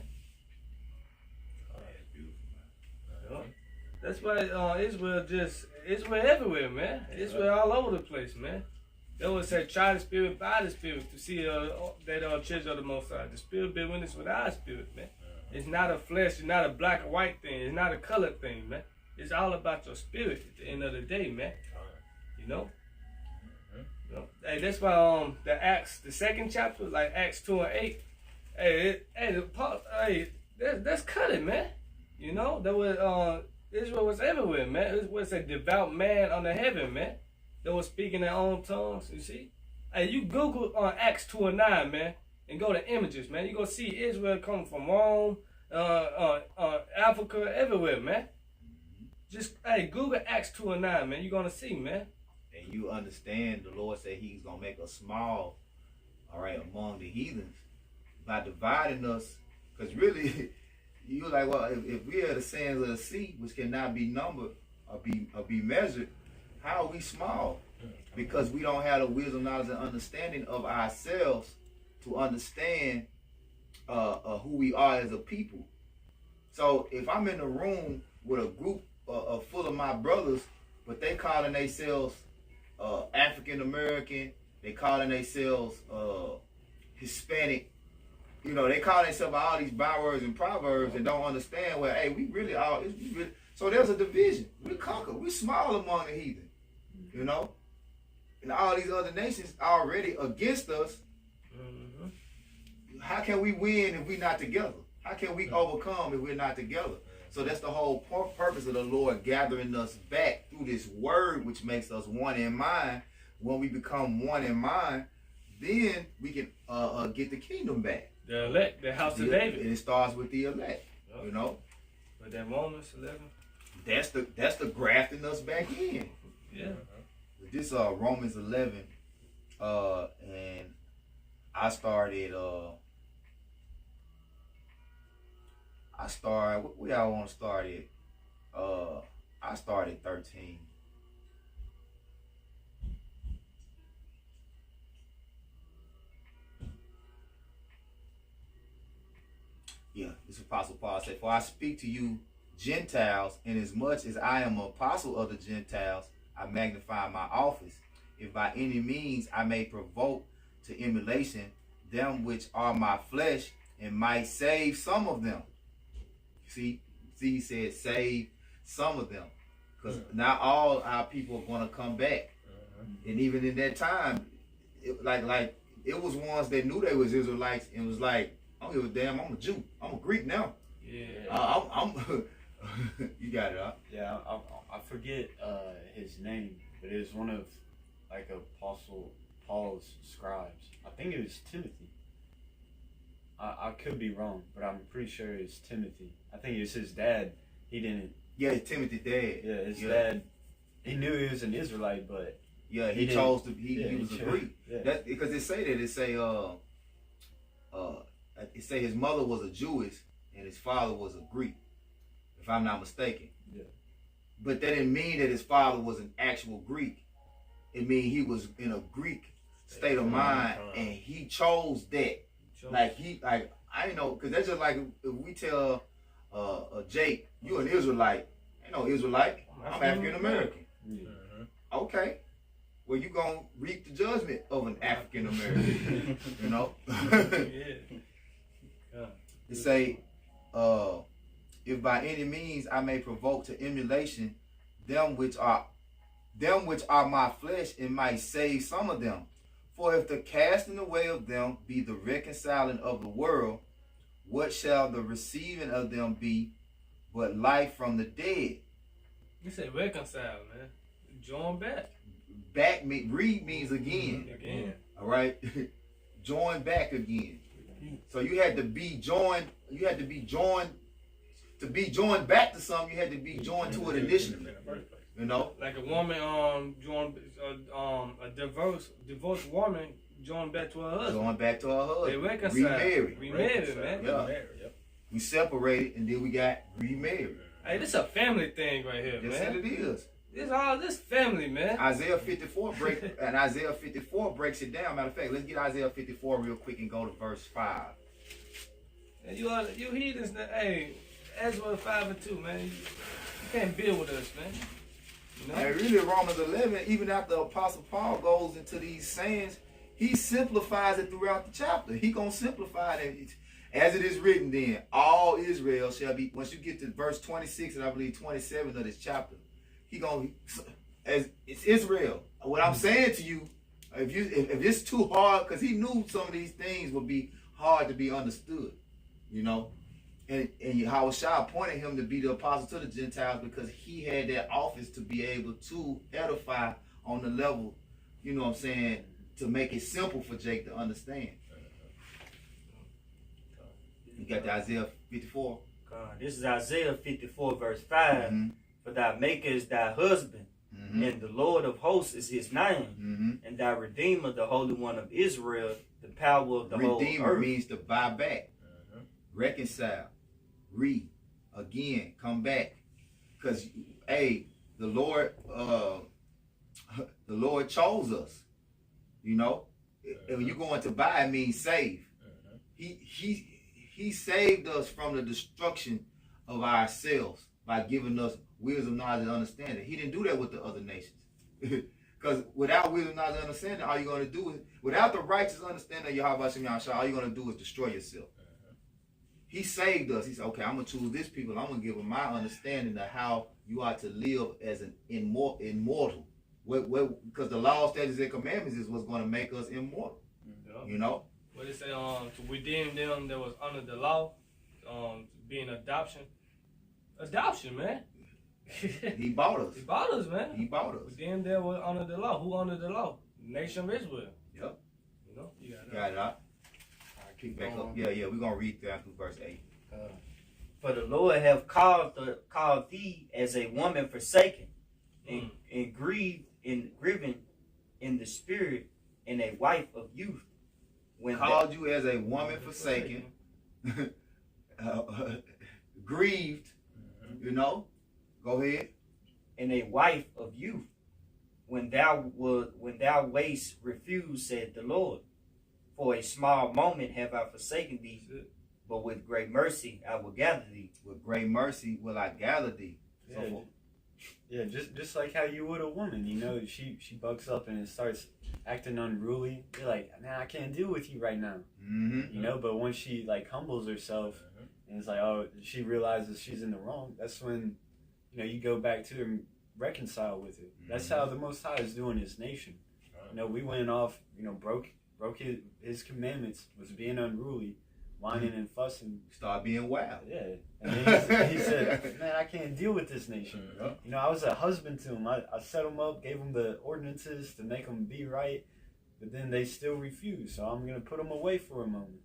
That's why Israel everywhere, man. Israel all over the place, man. They would say, "Try the spirit by the spirit to see that church of the Most High." The spirit bear witness with our spirit, man. It's not a flesh, it's not a black or white thing, it's not a color thing, man. It's all about your spirit at the end of the day, man. Hey, that's why the Acts, the second chapter, like Acts 2 and 8. That's cut it, man. There was Israel was everywhere, man. It was a devout man under heaven, man. They was speaking their own tongues. You see? Hey, you Google Acts 2 and 9, man, and go to images, man. You gonna see Israel coming from Rome, Africa, everywhere, man. Just Google Acts 2 and 9, man. You gonna see, man. And you understand the Lord said he's going to make us small, all right, among the heathens by dividing us. Because really, you're like, well, if we are the sands of the sea, which cannot be numbered or be measured, how are we small? Because we don't have the wisdom, knowledge, and understanding of ourselves to understand who we are as a people. So if I'm in a room with a group full of my brothers, but they calling themselves African American, they calling themselves Hispanic, they call themselves all these bywords and proverbs and don't understand where, hey, we really are. So there's a division. We conquer. We small among the heathen, and all these other nations already against us. How can we win if we're not together? How can we overcome if we're not together? So that's the whole purpose of the Lord gathering us back through this word, which makes us one in mind. When we become one in mind, then we can get the kingdom back. The elect, the house of David. And it starts with the elect, But that Romans 11. That's the grafting us back in. Yeah. This Romans 11, and I started. Where y'all want to start it? I started 13. Yeah, this Apostle Paul said, "For I speak to you Gentiles, inasmuch as I am an apostle of the Gentiles, I magnify my office, if by any means I may provoke to emulation them which are my flesh, and might save some of them." See, he said save some of them, because not all our people are going to come back. And even in that time, it was ones that knew they was Israelites and was like, "I don't give a damn, I'm a Jew, I'm a Greek now." Yeah. I'm you got it, huh? Yeah, I forget his name, but it was one of Apostle Paul's scribes. I think it was Timothy. I could be wrong, but I'm pretty sure it's Timothy. I think it was his dad. He didn't. Yeah, Timothy's dad. Yeah, his dad. He knew he was an Israelite, but he chose to. He was a Greek. Yeah. That because they say that it say his mother was a Jewish and his father was a Greek, if I'm not mistaken. Yeah. But that didn't mean that his father was an actual Greek. It mean he was in a Greek state of mind, and he chose that. I ain't know, because that's just like if we tell Jake, you an Israelite. Ain't no Israelite. I'm African American. Yeah. Okay. well, you gonna reap the judgment of an African American. You know. Yeah. It say, if by any means I may provoke to emulation them which are my flesh, and might save some of them. For if the casting away of them be the reconciling of the world, what shall the receiving of them be but life from the dead? You say reconcile, man. Join back. Back read means again. Again. All right. Join back again. So you had to be joined. You had to be joined. To be joined back to something, you had to be joined to it initially. You know, like a woman joined a divorced woman joined back to her husband. Joined back to her husband. They reconciled. Remarried, man. Yeah. We separated and then we got remarried. Hey, this is a family thing right here, Yes, man. it is. This family, man. Isaiah 54 breaks it down. Matter of fact, let's get Isaiah 54 real quick and go to verse 5. And you heathens, hey, Ezra 5:2, man. You can't build with us, man. You know? And really, Romans 11, even after Apostle Paul goes into these sayings, he simplifies it throughout the chapter. He gonna simplify it. As it is written, then all Israel shall be. Once you get to verse 26 and I believe 27 of this chapter, he gonna, as it's Israel. What I'm saying to you, if it's too hard, because he knew some of these things would be hard to be understood, you know. And Yahushua appointed him to be the apostle to the Gentiles because he had that office to be able to edify on the level, you know what I'm saying, to make it simple for Jake to understand. You got the Isaiah 54? This is Isaiah 54 verse 5. Mm-hmm. For thy maker is thy husband, Mm-hmm. and the Lord of hosts is his name, Mm-hmm. and thy Redeemer, the Holy One of Israel, the power of the whole Redeemer earth. means to buy back, reconcile, again, come back. Because, hey, the Lord chose us, you know. And when you going to buy, it means save. He saved us from the destruction of ourselves by giving us wisdom, knowledge, and understanding. He didn't do that with the other nations. Because without wisdom, knowledge, and understanding, all you're going to do is, without the righteous understanding of Yahweh Shem Yahshua, all you're going to do is destroy yourself. He saved us. He said, okay, I'm going to choose this people. I'm going to give them my understanding of how you are to live as an immortal. Because the law, statutes, and commandments is what's going to make us immortal. You know? What it say, to redeem them that was under the law, being adoption. Adoption, man. He bought us. He bought us, man. He bought us. Redeemed that was under the law. Who under the law? The nation of Israel. Yep. You know? You Got it out. Keep back up. Yeah, we're going to read down through verse 8. For the Lord have called thee as a woman forsaken, and grieved and griven in the spirit, and a wife of youth. When called you as a woman forsaken, grieved, you know. Go ahead. And a wife of youth, when thou wast refused, said the Lord. For a small moment have I forsaken thee, but with great mercy I will gather thee. With great mercy will I gather thee. Yeah, just like how you would a woman, you know, she bucks up and starts acting unruly. You're like, man, I can't deal with you right now. Mm-hmm. You know, but when she like humbles herself and it's like, oh, she realizes she's in the wrong, that's when, you know, you go back to her and reconcile with it. That's how the Most High is doing his nation. You know, we went off, you know, broke his commandments, was being unruly, whining and fussing. Start being wild. Yeah. And then he said, man, I can't deal with this nation. You know, I was a husband to him. I set them up, gave them the ordinances to make them be right, but then they still refuse. So I'm going to put them away for a moment.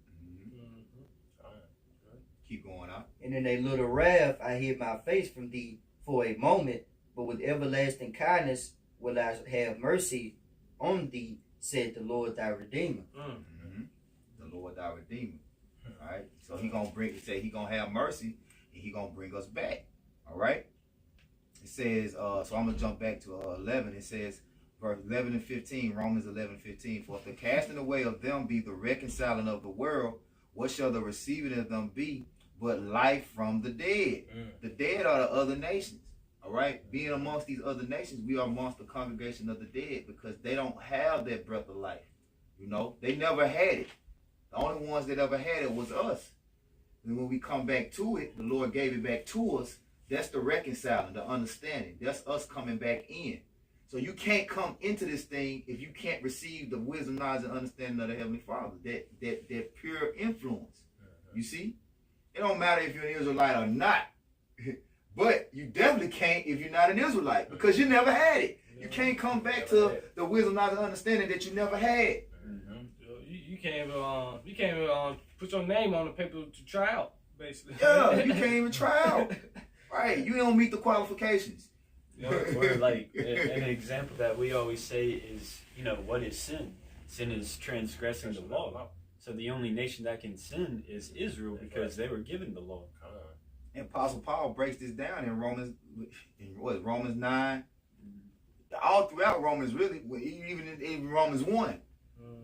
Keep going out. And in a little wrath I hid my face from thee for a moment, but with everlasting kindness will I have mercy on thee, said the Lord thy Redeemer. The Lord thy Redeemer. All right. So he gonna have mercy and he gonna bring us back. All right. It says, so I'm gonna jump back to 11. It says, verse 11 and 15, Romans 11:15. For if the casting away of them be the reconciling of the world, what shall the receiving of them be but life from the dead? The dead are the other nations. All right, being amongst these other nations, we are amongst the congregation of the dead because they don't have that breath of life. You know, they never had it. The only ones that ever had it was us. And when we come back to it, the Lord gave it back to us. That's the reconciling, the understanding. That's us coming back in. So you can't come into this thing if you can't receive the wisdom, knowledge, and understanding of the Heavenly Father. That pure influence. You see? It don't matter if you're an Israelite or not. But you definitely can't if you're not an Israelite because you never had it. You can't come back to the wisdom, knowledge, and understanding that you never had. You can't even put your name on the paper to try out, basically. Yeah, you can't even try out. Right, you don't meet the qualifications. Or like an example that we always say is, what is sin? Sin is transgressing the law. So the only nation that can sin is Israel because they were given the law. And Apostle Paul breaks this down in Romans 9, all throughout Romans, really, even in Romans 1.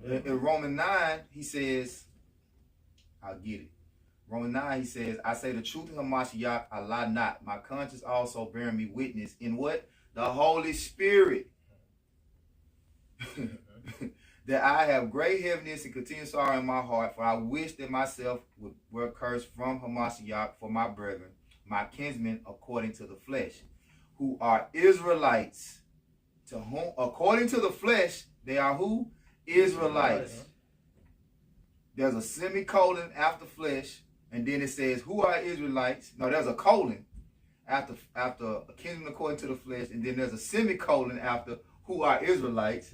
In Romans 9, he says, I'll get it. Romans 9, he says, I say the truth in Hamashiach, I lie not. My conscience also bearing me witness in what? The Holy Spirit. That I have great heaviness and continual sorrow in my heart, for I wish that myself were cursed from Hamashiach for my brethren, my kinsmen according to the flesh, who are Israelites, to whom, according to the flesh, they are who? Israelites. There's a semicolon after flesh, and then it says, who are Israelites? No, there's a colon after a kinsman according to the flesh, and then there's a semicolon after who are Israelites.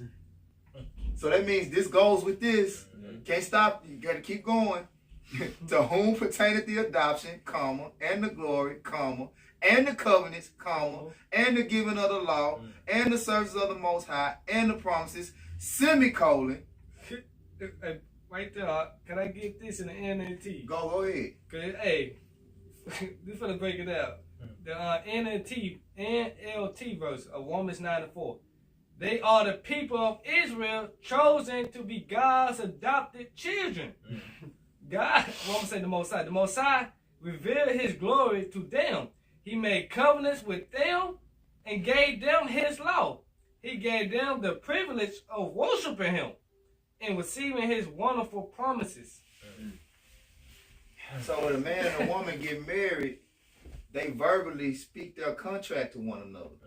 So that means this goes with this. Can't stop. You got to keep going. To whom pertaineth the adoption, comma, and the glory, comma, and the covenants, comma, and the giving of the law, and the services of the Most High, and the promises, semicolon. Right there, can I get this in the NLT? Go ahead. Cause hey, this gonna break it out. The NLT verse of Romans 9:4. They are the people of Israel chosen to be God's adopted children. God, well, I'm gonna say the Most High. The Most High revealed His glory to them. He made covenants with them and gave them His law. He gave them the privilege of worshiping Him and receiving His wonderful promises. So when a man and a woman get married, they verbally speak their contract to one another.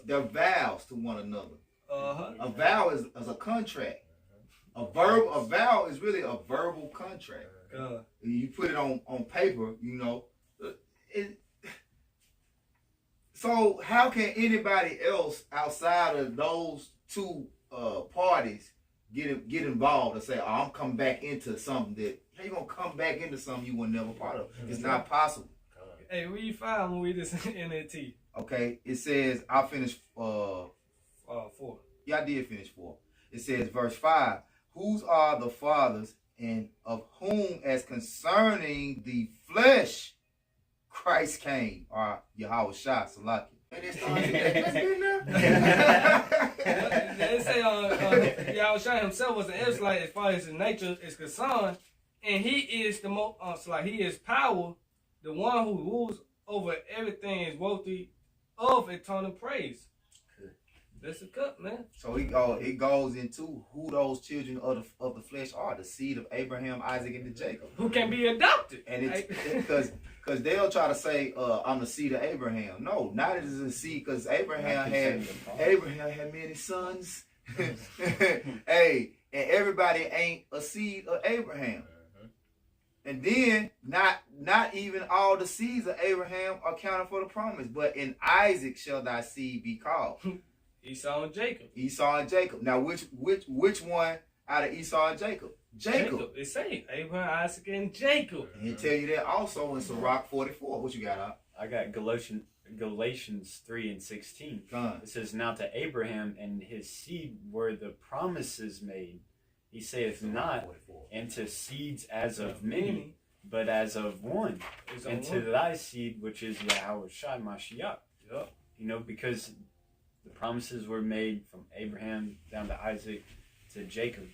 Their vows to one another. A vow is a contract. A vow is really a verbal contract. You put it on paper, So how can anybody else outside of those two parties get involved and say, oh, I'm coming back into something that, how you gonna come back into something you were never part of? It's not possible. Hey, read 5 when we read this in NLT. Okay, it says, I finished 4. Yeah, I did finish 4. It says, verse 5, whose are the fathers, and of whom as concerning the flesh Christ came, or Yahweh Shah, Salaki. And it starts They say Yahweh Shah himself was an Israelite as far as his nature is concerned, and he is the most, he is power, the one who rules over everything is worthy of eternal praise. That's a cut, man. So it goes into who those children of the flesh are, the seed of Abraham, Isaac, and Jacob. Who can be adopted. And it's because they'll try to say, I'm the seed of Abraham. No, not as a seed, because Abraham had many sons. Hey, and everybody ain't a seed of Abraham. And then not even all the seeds of Abraham are counted for the promise, but in Isaac shall thy seed be called. Esau and Jacob. Esau and Jacob. Now which one out of Esau and Jacob? Jacob. It say Abraham, Isaac, and Jacob. And he'll tell you that also in Sirach 44. What you got out? I got Galatians 3:16. It says, now to Abraham and his seed were the promises made. He saith not, and to seeds as of many, but as of one. And to thy seed, which is Yahweh Shai Mashiach. Because the promises were made from Abraham down to Isaac to Jacob,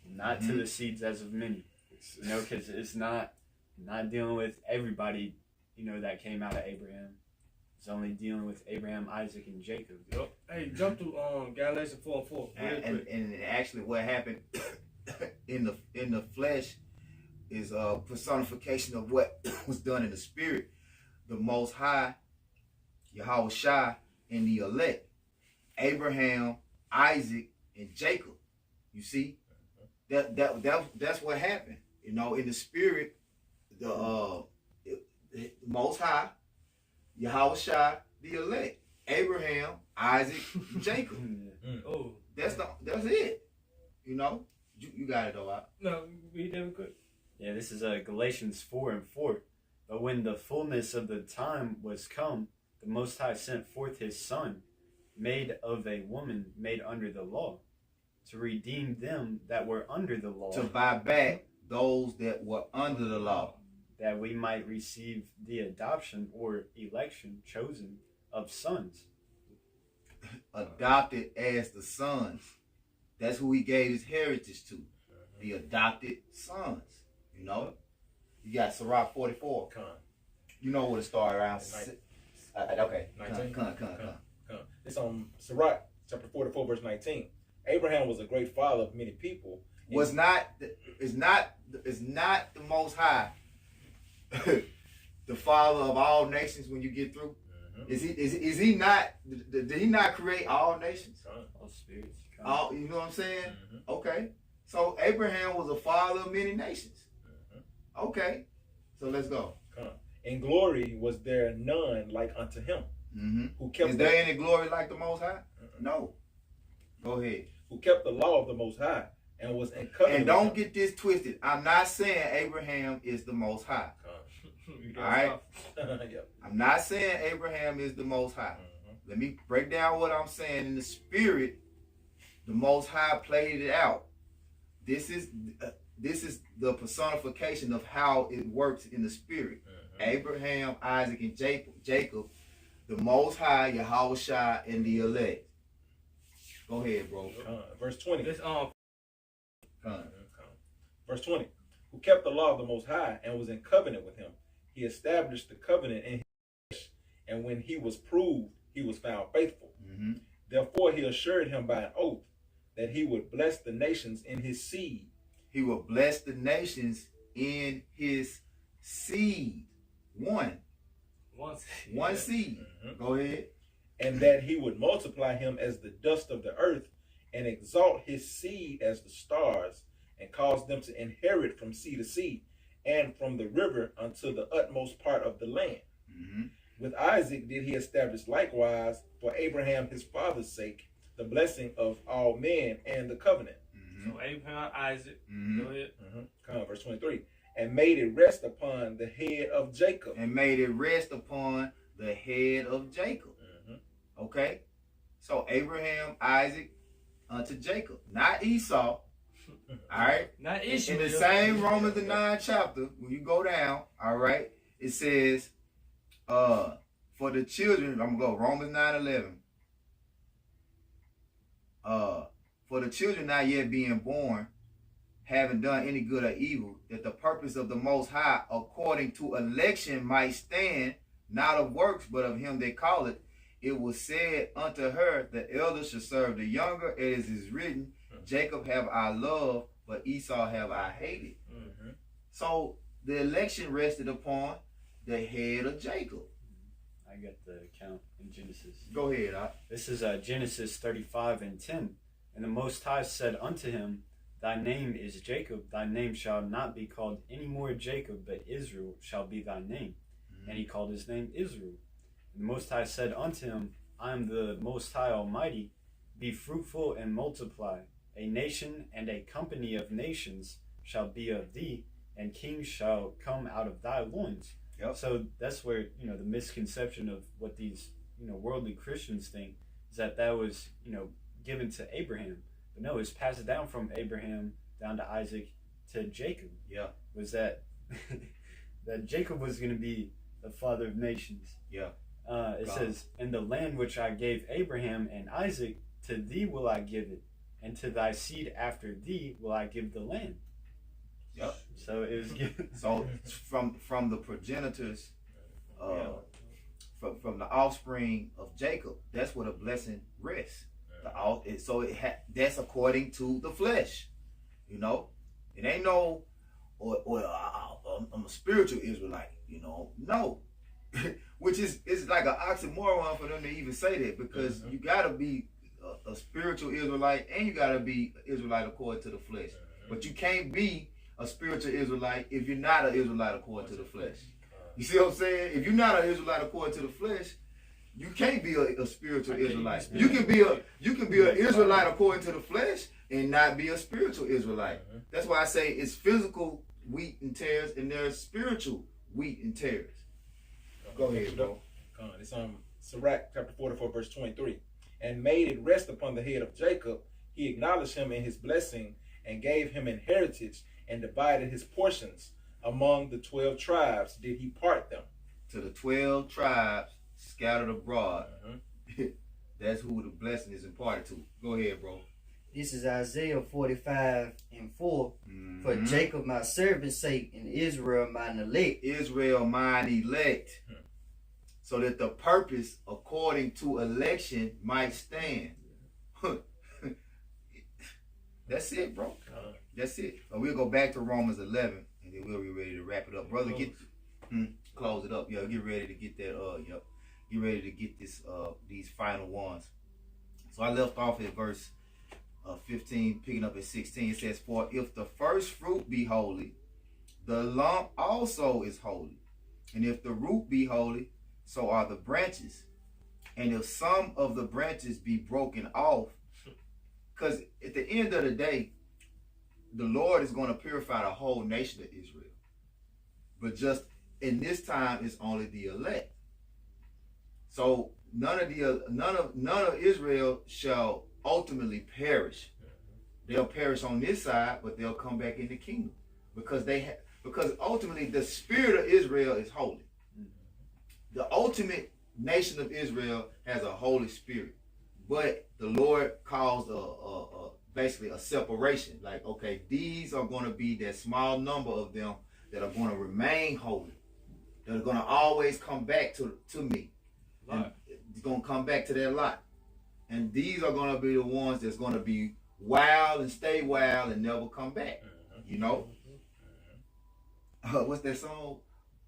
not to the seeds as of many. Because it's not dealing with everybody, that came out of Abraham. It's only dealing with Abraham, Isaac, and Jacob. Yep. Hey, jump to Galatians 4:4. And actually what happened in the flesh is a personification of what was done in the spirit. The Most High, Yahweh Shai, and the elect, Abraham, Isaac, and Jacob. You see, that's what happened. You know, in the spirit, the Most High, Yahweh Shai, the elect, Abraham, Isaac, Jacob. Oh, That's it. You know, you got it though. no, read that quick. Yeah, this is Galatians 4:4. But when the fullness of the time was come, the Most High sent forth his Son, made of a woman made under the law, to redeem them that were under the law, To buy back those that were under the law, that we might receive the adoption or election chosen of sons. adopted as the sons. That's who he gave his heritage to, the adopted sons. You know, you got Sirach 44. Con. You know where to start around. Okay, 19. Come. It's on Sirach chapter 44 verse 19. Abraham was a great father of many people. Is not the Most High the Father of all nations when you get through? Is he not? Did he not create all nations? All spirits. All, you know what I'm saying? Okay, so Abraham was a father of many nations. Okay, so let's go. In glory was there none like unto him. Who kept Is there any glory like the Most High? No. Go ahead. Who kept the law of the Most High and was in covenant. And don't get this twisted. I'm not saying Abraham is the Most High. All right. Yep. I'm not saying Abraham is the Most High. Let me break down what I'm saying. In the spirit, the Most High played it out. This is the personification of how it works in the spirit. Abraham, Isaac, and Jacob, the Most High, Yahweh Shai, and the elect. Go ahead, bro. Verse 20. This Verse 20. Who kept the law of the Most High and was in covenant with him. He established the covenant in his flesh, and when he was proved, he was found faithful. Therefore he assured him by an oath that he would bless the nations in his seed. He will bless the nations in his seed. One seed. Go ahead. And that he would multiply him as the dust of the earth, and exalt his seed as the stars, and cause them to inherit from sea to sea, and from the river unto the utmost part of the land. With Isaac did he establish likewise for Abraham his father's sake the blessing of all men and the covenant. So Abraham, Isaac. Go ahead. Verse 23. And made it rest upon the head of Jacob. And made it rest upon the head of Jacob. Okay? So Abraham, Isaac, unto Jacob. Not Esau. Alright? Not Ishmael. In the same Romans the 9th chapter, when you go down, alright, it says, for the children, I'm gonna go Romans 9:11. For the children not yet being born, having done any good or evil, that the purpose of the Most High, according to election, might stand, not of works, but of him that calleth. It was said unto her, the elder shall serve the younger, as is written, Jacob have I loved, but Esau have I hated. So the election rested upon the head of Jacob. I got the account in Genesis. Go ahead. This is Genesis 35:10. And the Most High said unto him, Thy name is Jacob, thy name shall not be called any more Jacob, but Israel shall be thy name. And he called his name Israel. And the Most High said unto him, I am the Most High Almighty, be fruitful and multiply. A nation and a company of nations shall be of thee, and kings shall come out of thy loins. So that's where, the misconception of what these, worldly Christians think is that was, given to Abraham. But no, it's passed down from Abraham down to Isaac to Jacob. Was that that Jacob was going to be the father of nations. It says, and the land which I gave Abraham and Isaac, to thee will I give it, and to thy seed after thee will I give the land. So it was given. So from the progenitors from the offspring of Jacob. That's where the blessing rests. That's according to the flesh. You know, it ain't no, I'm a spiritual Israelite. You know, no, which is like an oxymoron for them to even say that, because you gotta be a spiritual Israelite and you gotta be an Israelite according to the flesh. But you can't be a spiritual Israelite if you're not an Israelite according to the flesh. You see what I'm saying? If you're not an Israelite according to the flesh, you can't be a spiritual Israelite. You can be an Israelite according to the flesh and not be a spiritual Israelite. That's why I say it's physical wheat and tares, and there's spiritual wheat and tares. Go ahead, bro. It's Sirach chapter 44, verse 23. And made it rest upon the head of Jacob. He acknowledged him in his blessing and gave him inheritance and divided his portions. Among the 12 tribes did he part them. To the 12 tribes scattered abroad. That's who the blessing is imparted to. Go ahead, bro. This is Isaiah 45:4. For Jacob my servant's sake, and Israel mine elect. Israel mine elect. So that the purpose according to election might stand. That's it, bro. That's it. We'll go back to Romans 11, and then we'll be ready to wrap it up. Brother, close it up. Yeah, get ready to get that, get ready to get this these final ones. So I left off at verse 15, picking up at 16. It says, for if the first fruit be holy, the lump also is holy. And if the root be holy, so are the branches. And if some of the branches be broken off, because at the end of the day, the Lord is going to purify the whole nation of Israel. But just in this time, it's only the elect. So none of Israel shall ultimately perish. They'll perish on this side, but they'll come back in the kingdom, because because ultimately the spirit of Israel is holy. The ultimate nation of Israel has a holy spirit, but the Lord calls basically a separation. Like, okay, these are going to be that small number of them that are going to remain holy, that are going to always come back to me. And it's going to come back to their lot. And these are going to be the ones that's going to be wild and stay wild and never come back. You know? What's that song?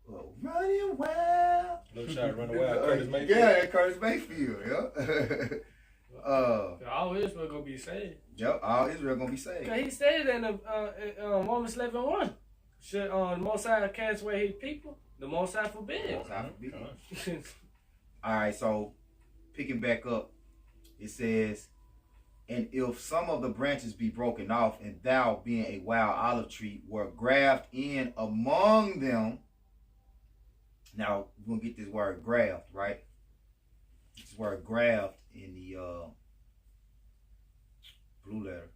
Running wild. No child running wild. Curtis Mayfield. Yeah, Curtis Mayfield. Yeah. All Israel gonna be saved. Yep, all Israel gonna be saved. Cause he said in Romans 11:1, should the Most High cast away his people? The Most High forbid. All right, so picking back up, it says, and if some of the branches be broken off, and thou, being a wild olive tree, were grafted in among them. Now, we're going to get this word graft, right? This word graft in the blue letter.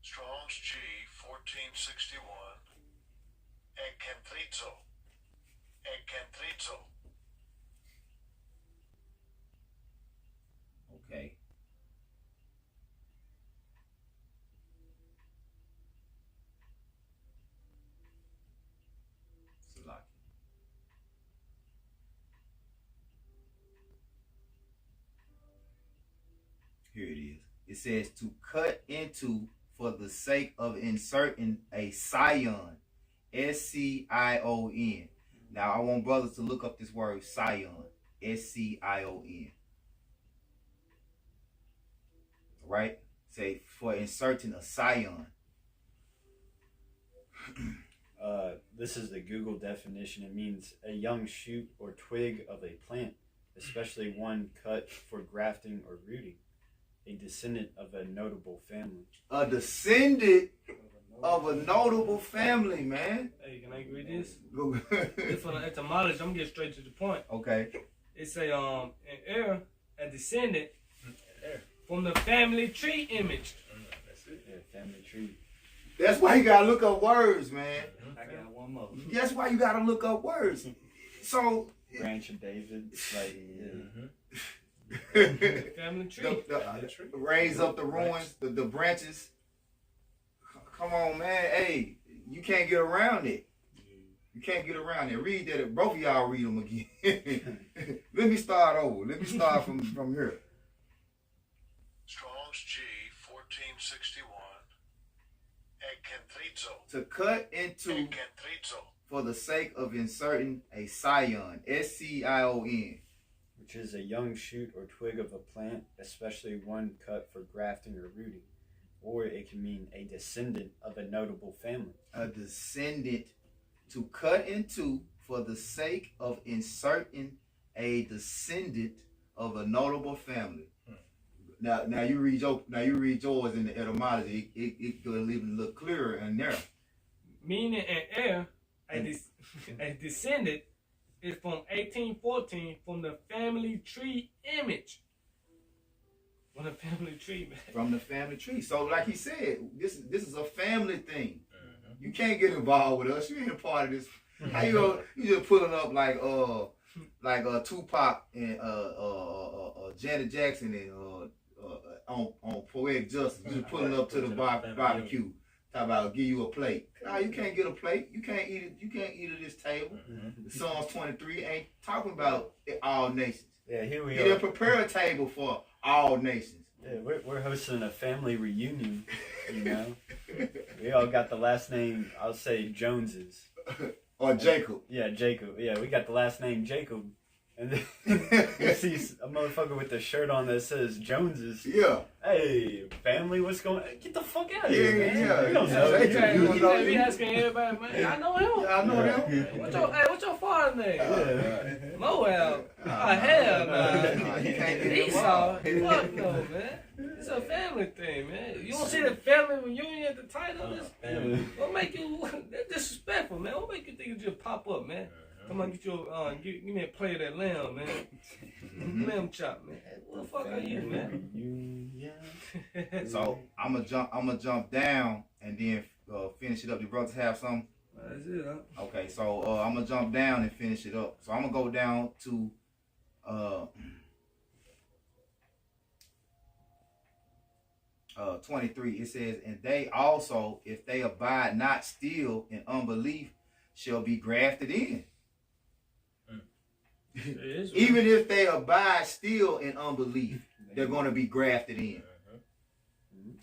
Strong's G 1461. Encantrizo. Okay. Salaki. Here it is. It says to cut into for the sake of inserting a scion. S-C-I-O-N. Now I want brothers to look up this word scion. S-C-I-O-N. Right? Say for inserting a scion. This is the Google definition. It means a young shoot or twig of a plant, especially one cut for grafting or rooting. A descendant of a notable family. A descendant of a notable family, man. Hey, can I read this? Go. It's for the etymology. I'm getting straight to the point. Okay. It's an heir, a descendant from the family tree image. That's it. Yeah, family tree. That's why you gotta look up words, man. I got one more. That's why you gotta look up words. So Branch of David. Like, Family tree. Raise up the ruins, the branches. Come on, man. Hey, you can't get around it. You can't get around it. Read that. Both of y'all read them again. Let me start over. Let me start from here. Strong's G 1461. Ekkentrizo. To cut into Ekkentrizo. for the sake of inserting a scion, S-C-I-O-N. which is a young shoot or twig of a plant, especially one cut for grafting or rooting. Or it can mean a descendant of a notable family. A descendant. To cut into for the sake of inserting a descendant of a notable family. Now you read yours in the etymology. It could even look clearer in there. Meaning an heir, a descendant is from 1814 from the family tree image. From the family tree, man. From the family tree. So like he said, this is a family thing. You can't get involved with us. You ain't a part of this. How you go? You just pulling up like Tupac and Janet Jackson and on Poetic Justice. You just pulling up to the barbecue. Talk about give you a plate. Nah, you can't get a plate. You can't eat it. You can't eat at this table. Psalms 23 ain't talking about all nations. Yeah, here we He are. didn't prepare a table for all nations. Yeah, we're hosting a family reunion, you know. We all got the last name, I'll say Joneses. Or Jacob. Yeah, Jacob. Yeah, we got the last name Jacob. And then you see a motherfucker with the shirt on that says Joneses. Yeah. Hey, family, what's going on? Get the fuck out of here, man. Yeah. You don't know. Jacob. He asking everybody, man. I know him. Yeah, I know them. What's your father's name? Yeah. Moab. Hell nah. You can't get Esau. involved. Fuck no, man. It's a family thing, man. You don't see the family reunion at the title? What make you that's disrespectful, man? What make you think you just pop up, man? Come on, get your give me a plate of that lamb, man. Lamb chop, man. What the fuck are you, man? So I'm gonna jump down and then finish it up. The brothers have something? That's it, huh? Okay, so I'm gonna jump down and finish it up. So I'm gonna go down to 23. It says, and they also, if they abide not still in unbelief, shall be grafted in. Even if they abide still in unbelief, they're going to be grafted in.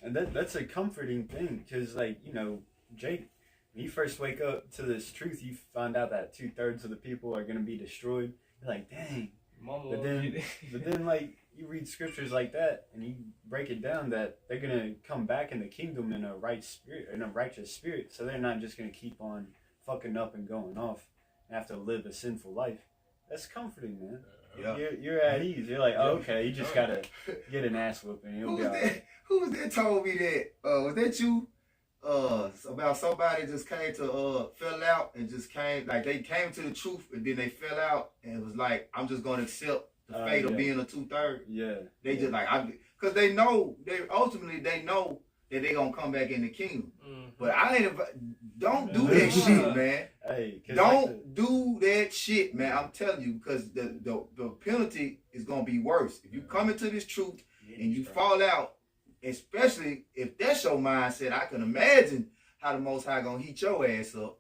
And that's a comforting thing, because, like, you know, Jake, when you first wake up to this truth, you find out that 2/3 of the people are going to be destroyed. You're like, dang. But then, like, you read scriptures like that, and you break it down that they're going to come back in the kingdom in a right spirit, in a righteous spirit. So they're not just going to keep on fucking up and going off and have to live a sinful life. That's comforting, man. Yeah. You're at ease. You're like, oh, okay, you just got to get an ass whooping. You'll be all right. Who was that told me that? Was that you? About somebody just came to fell out and just came, like they came to the truth and then they fell out and it was like, I'm just gonna accept the fate of being a 2/3. Yeah. They just like, because they know that they gonna come back in the kingdom. But don't do that shit, man. Hey, Don't do that shit, man. I'm telling you, because the penalty is gonna be worse if you come into this truth and you fall out. Especially if that's your mindset, I can imagine how the Most High gonna heat your ass up.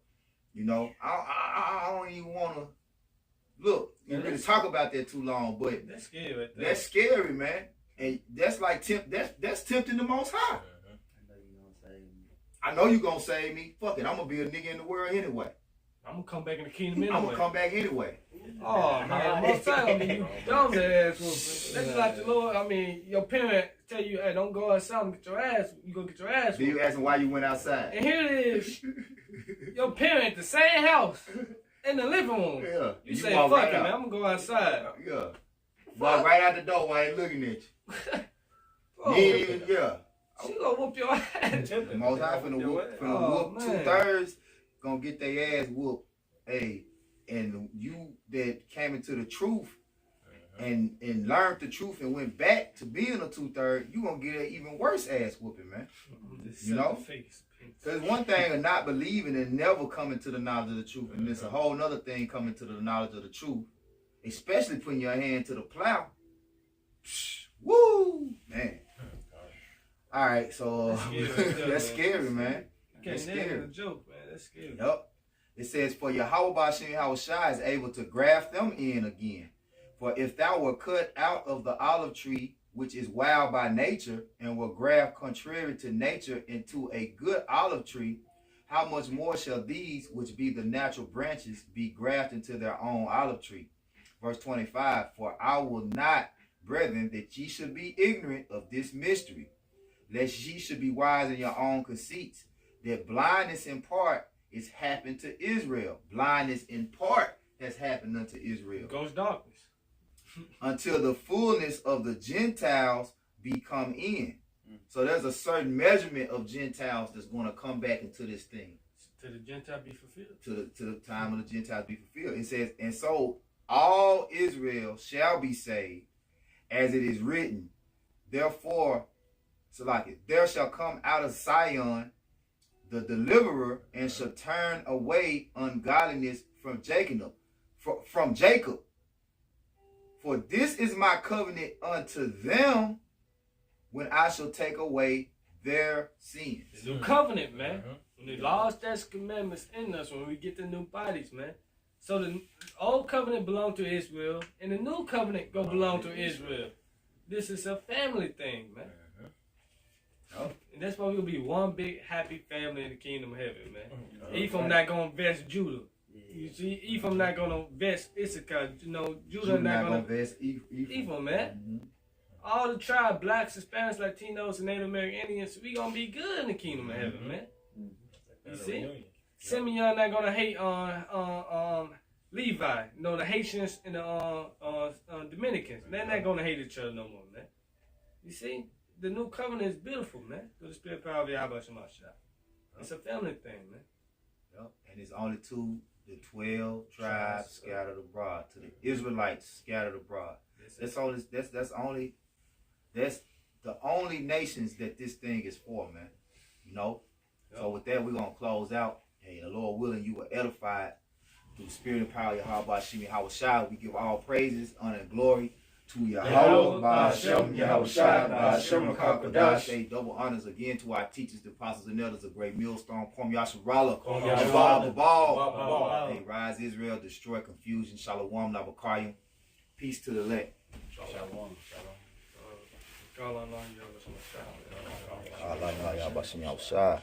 You know, I don't even wanna look. You really talk about that too long, but that's scary. Right there. That's scary, man. And that's like that's tempting the Most High. I know you gonna save me. Fuck it, I'm gonna be a nigga in the world anyway. I'm gonna come back in the kingdom anyway. I'm gonna come back anyway. Oh man, most time, I mean, you dumb ass whooping. That's like the Lord. I mean, your parent tell you, hey, don't go outside and get your ass. You go get your ass. Then you asking why you went outside. And here it is, your parent, the same house, in the living room. Yeah. You say, fuck it, man, I'm gonna go outside. Yeah. Walk right out the door while they looking at you. Oh, Yeah. she gonna whoop your ass. The Most High finna whoop 2/3, gonna get their ass whooped. Hey, and you that came into the truth and learned the truth and went back to being a 2/3, you gonna get an even worse ass whooping, man. You know? Because one thing of not believing and never coming to the knowledge of the truth, and it's a whole nother thing coming to the knowledge of the truth, especially putting your hand to the plow. All right, so That's scary right there, that's man. scary, man. You That's can't name it scary. a joke, man. That's scary. Yep. It says, for Yahweh Bashem Yahushua is able to graft them in again. For if thou were cut out of the olive tree, which is wild by nature, and were graft contrary to nature into a good olive tree, how much more shall these, which be the natural branches, be grafted into their own olive tree? Verse 25, for I will not, brethren, that ye should be ignorant of this mystery, lest ye should be wise in your own conceits, that blindness in part is happened to Israel. Blindness in part has happened unto Israel. Goes darkness. Until the fullness of the Gentiles be come in. So there's a certain measurement of Gentiles that's going to come back into this thing. To the Gentile be fulfilled. To the time of the Gentiles be fulfilled. It says, and so all Israel shall be saved, as it is written. Therefore, so like it, there shall come out of Zion the deliverer, and shall turn away ungodliness from Jacob. From Jacob. For this is my covenant unto them, when I shall take away their sins. The new covenant, man. When the law, statutes, commandments in us, when we get the new bodies, man. So the old covenant belonged to Israel, and the new covenant go belong to Israel. This is a family thing, man. And that's why we'll be one big happy family in the kingdom of heaven, man. Ephraim not gonna vest Judah. You see, Ephraim not gonna vest Issachar. You know, Judah not gonna vest Ephraim, man. All the tribe, blacks, Hispanics, Latinos, and Native American Indians, we gonna be good in the kingdom of heaven, man. You see? Simeon not gonna hate on Levi. You know, the Haitians and the Dominicans. They're not gonna hate each other no more, man. You see? The new covenant is beautiful, man. Through the spirit power of Yahweh Shemashah. It's a family thing, man. Yep. And it's only to the 12 tribes scattered abroad, to the Israelites scattered abroad. That's the only nations that this thing is for, man. You know? Yep. So with that, we're gonna close out. Hey, the Lord willing, you were edified through the spirit and power of Yahweh Shemi Yahushua. We give all praises, honor, and glory to Yahweh Ba'ashem Yahushua Ba'ashem HaKadosh. Say double honors again to our teachers, the apostles, and elders of Great Millstone. Kwam Yasharala. Kwam Babal. Hey, rise Israel, destroy confusion. Shalom Nabakayim. Peace to the elect. Shalom. Allah Yahweh Shemi Yahushua.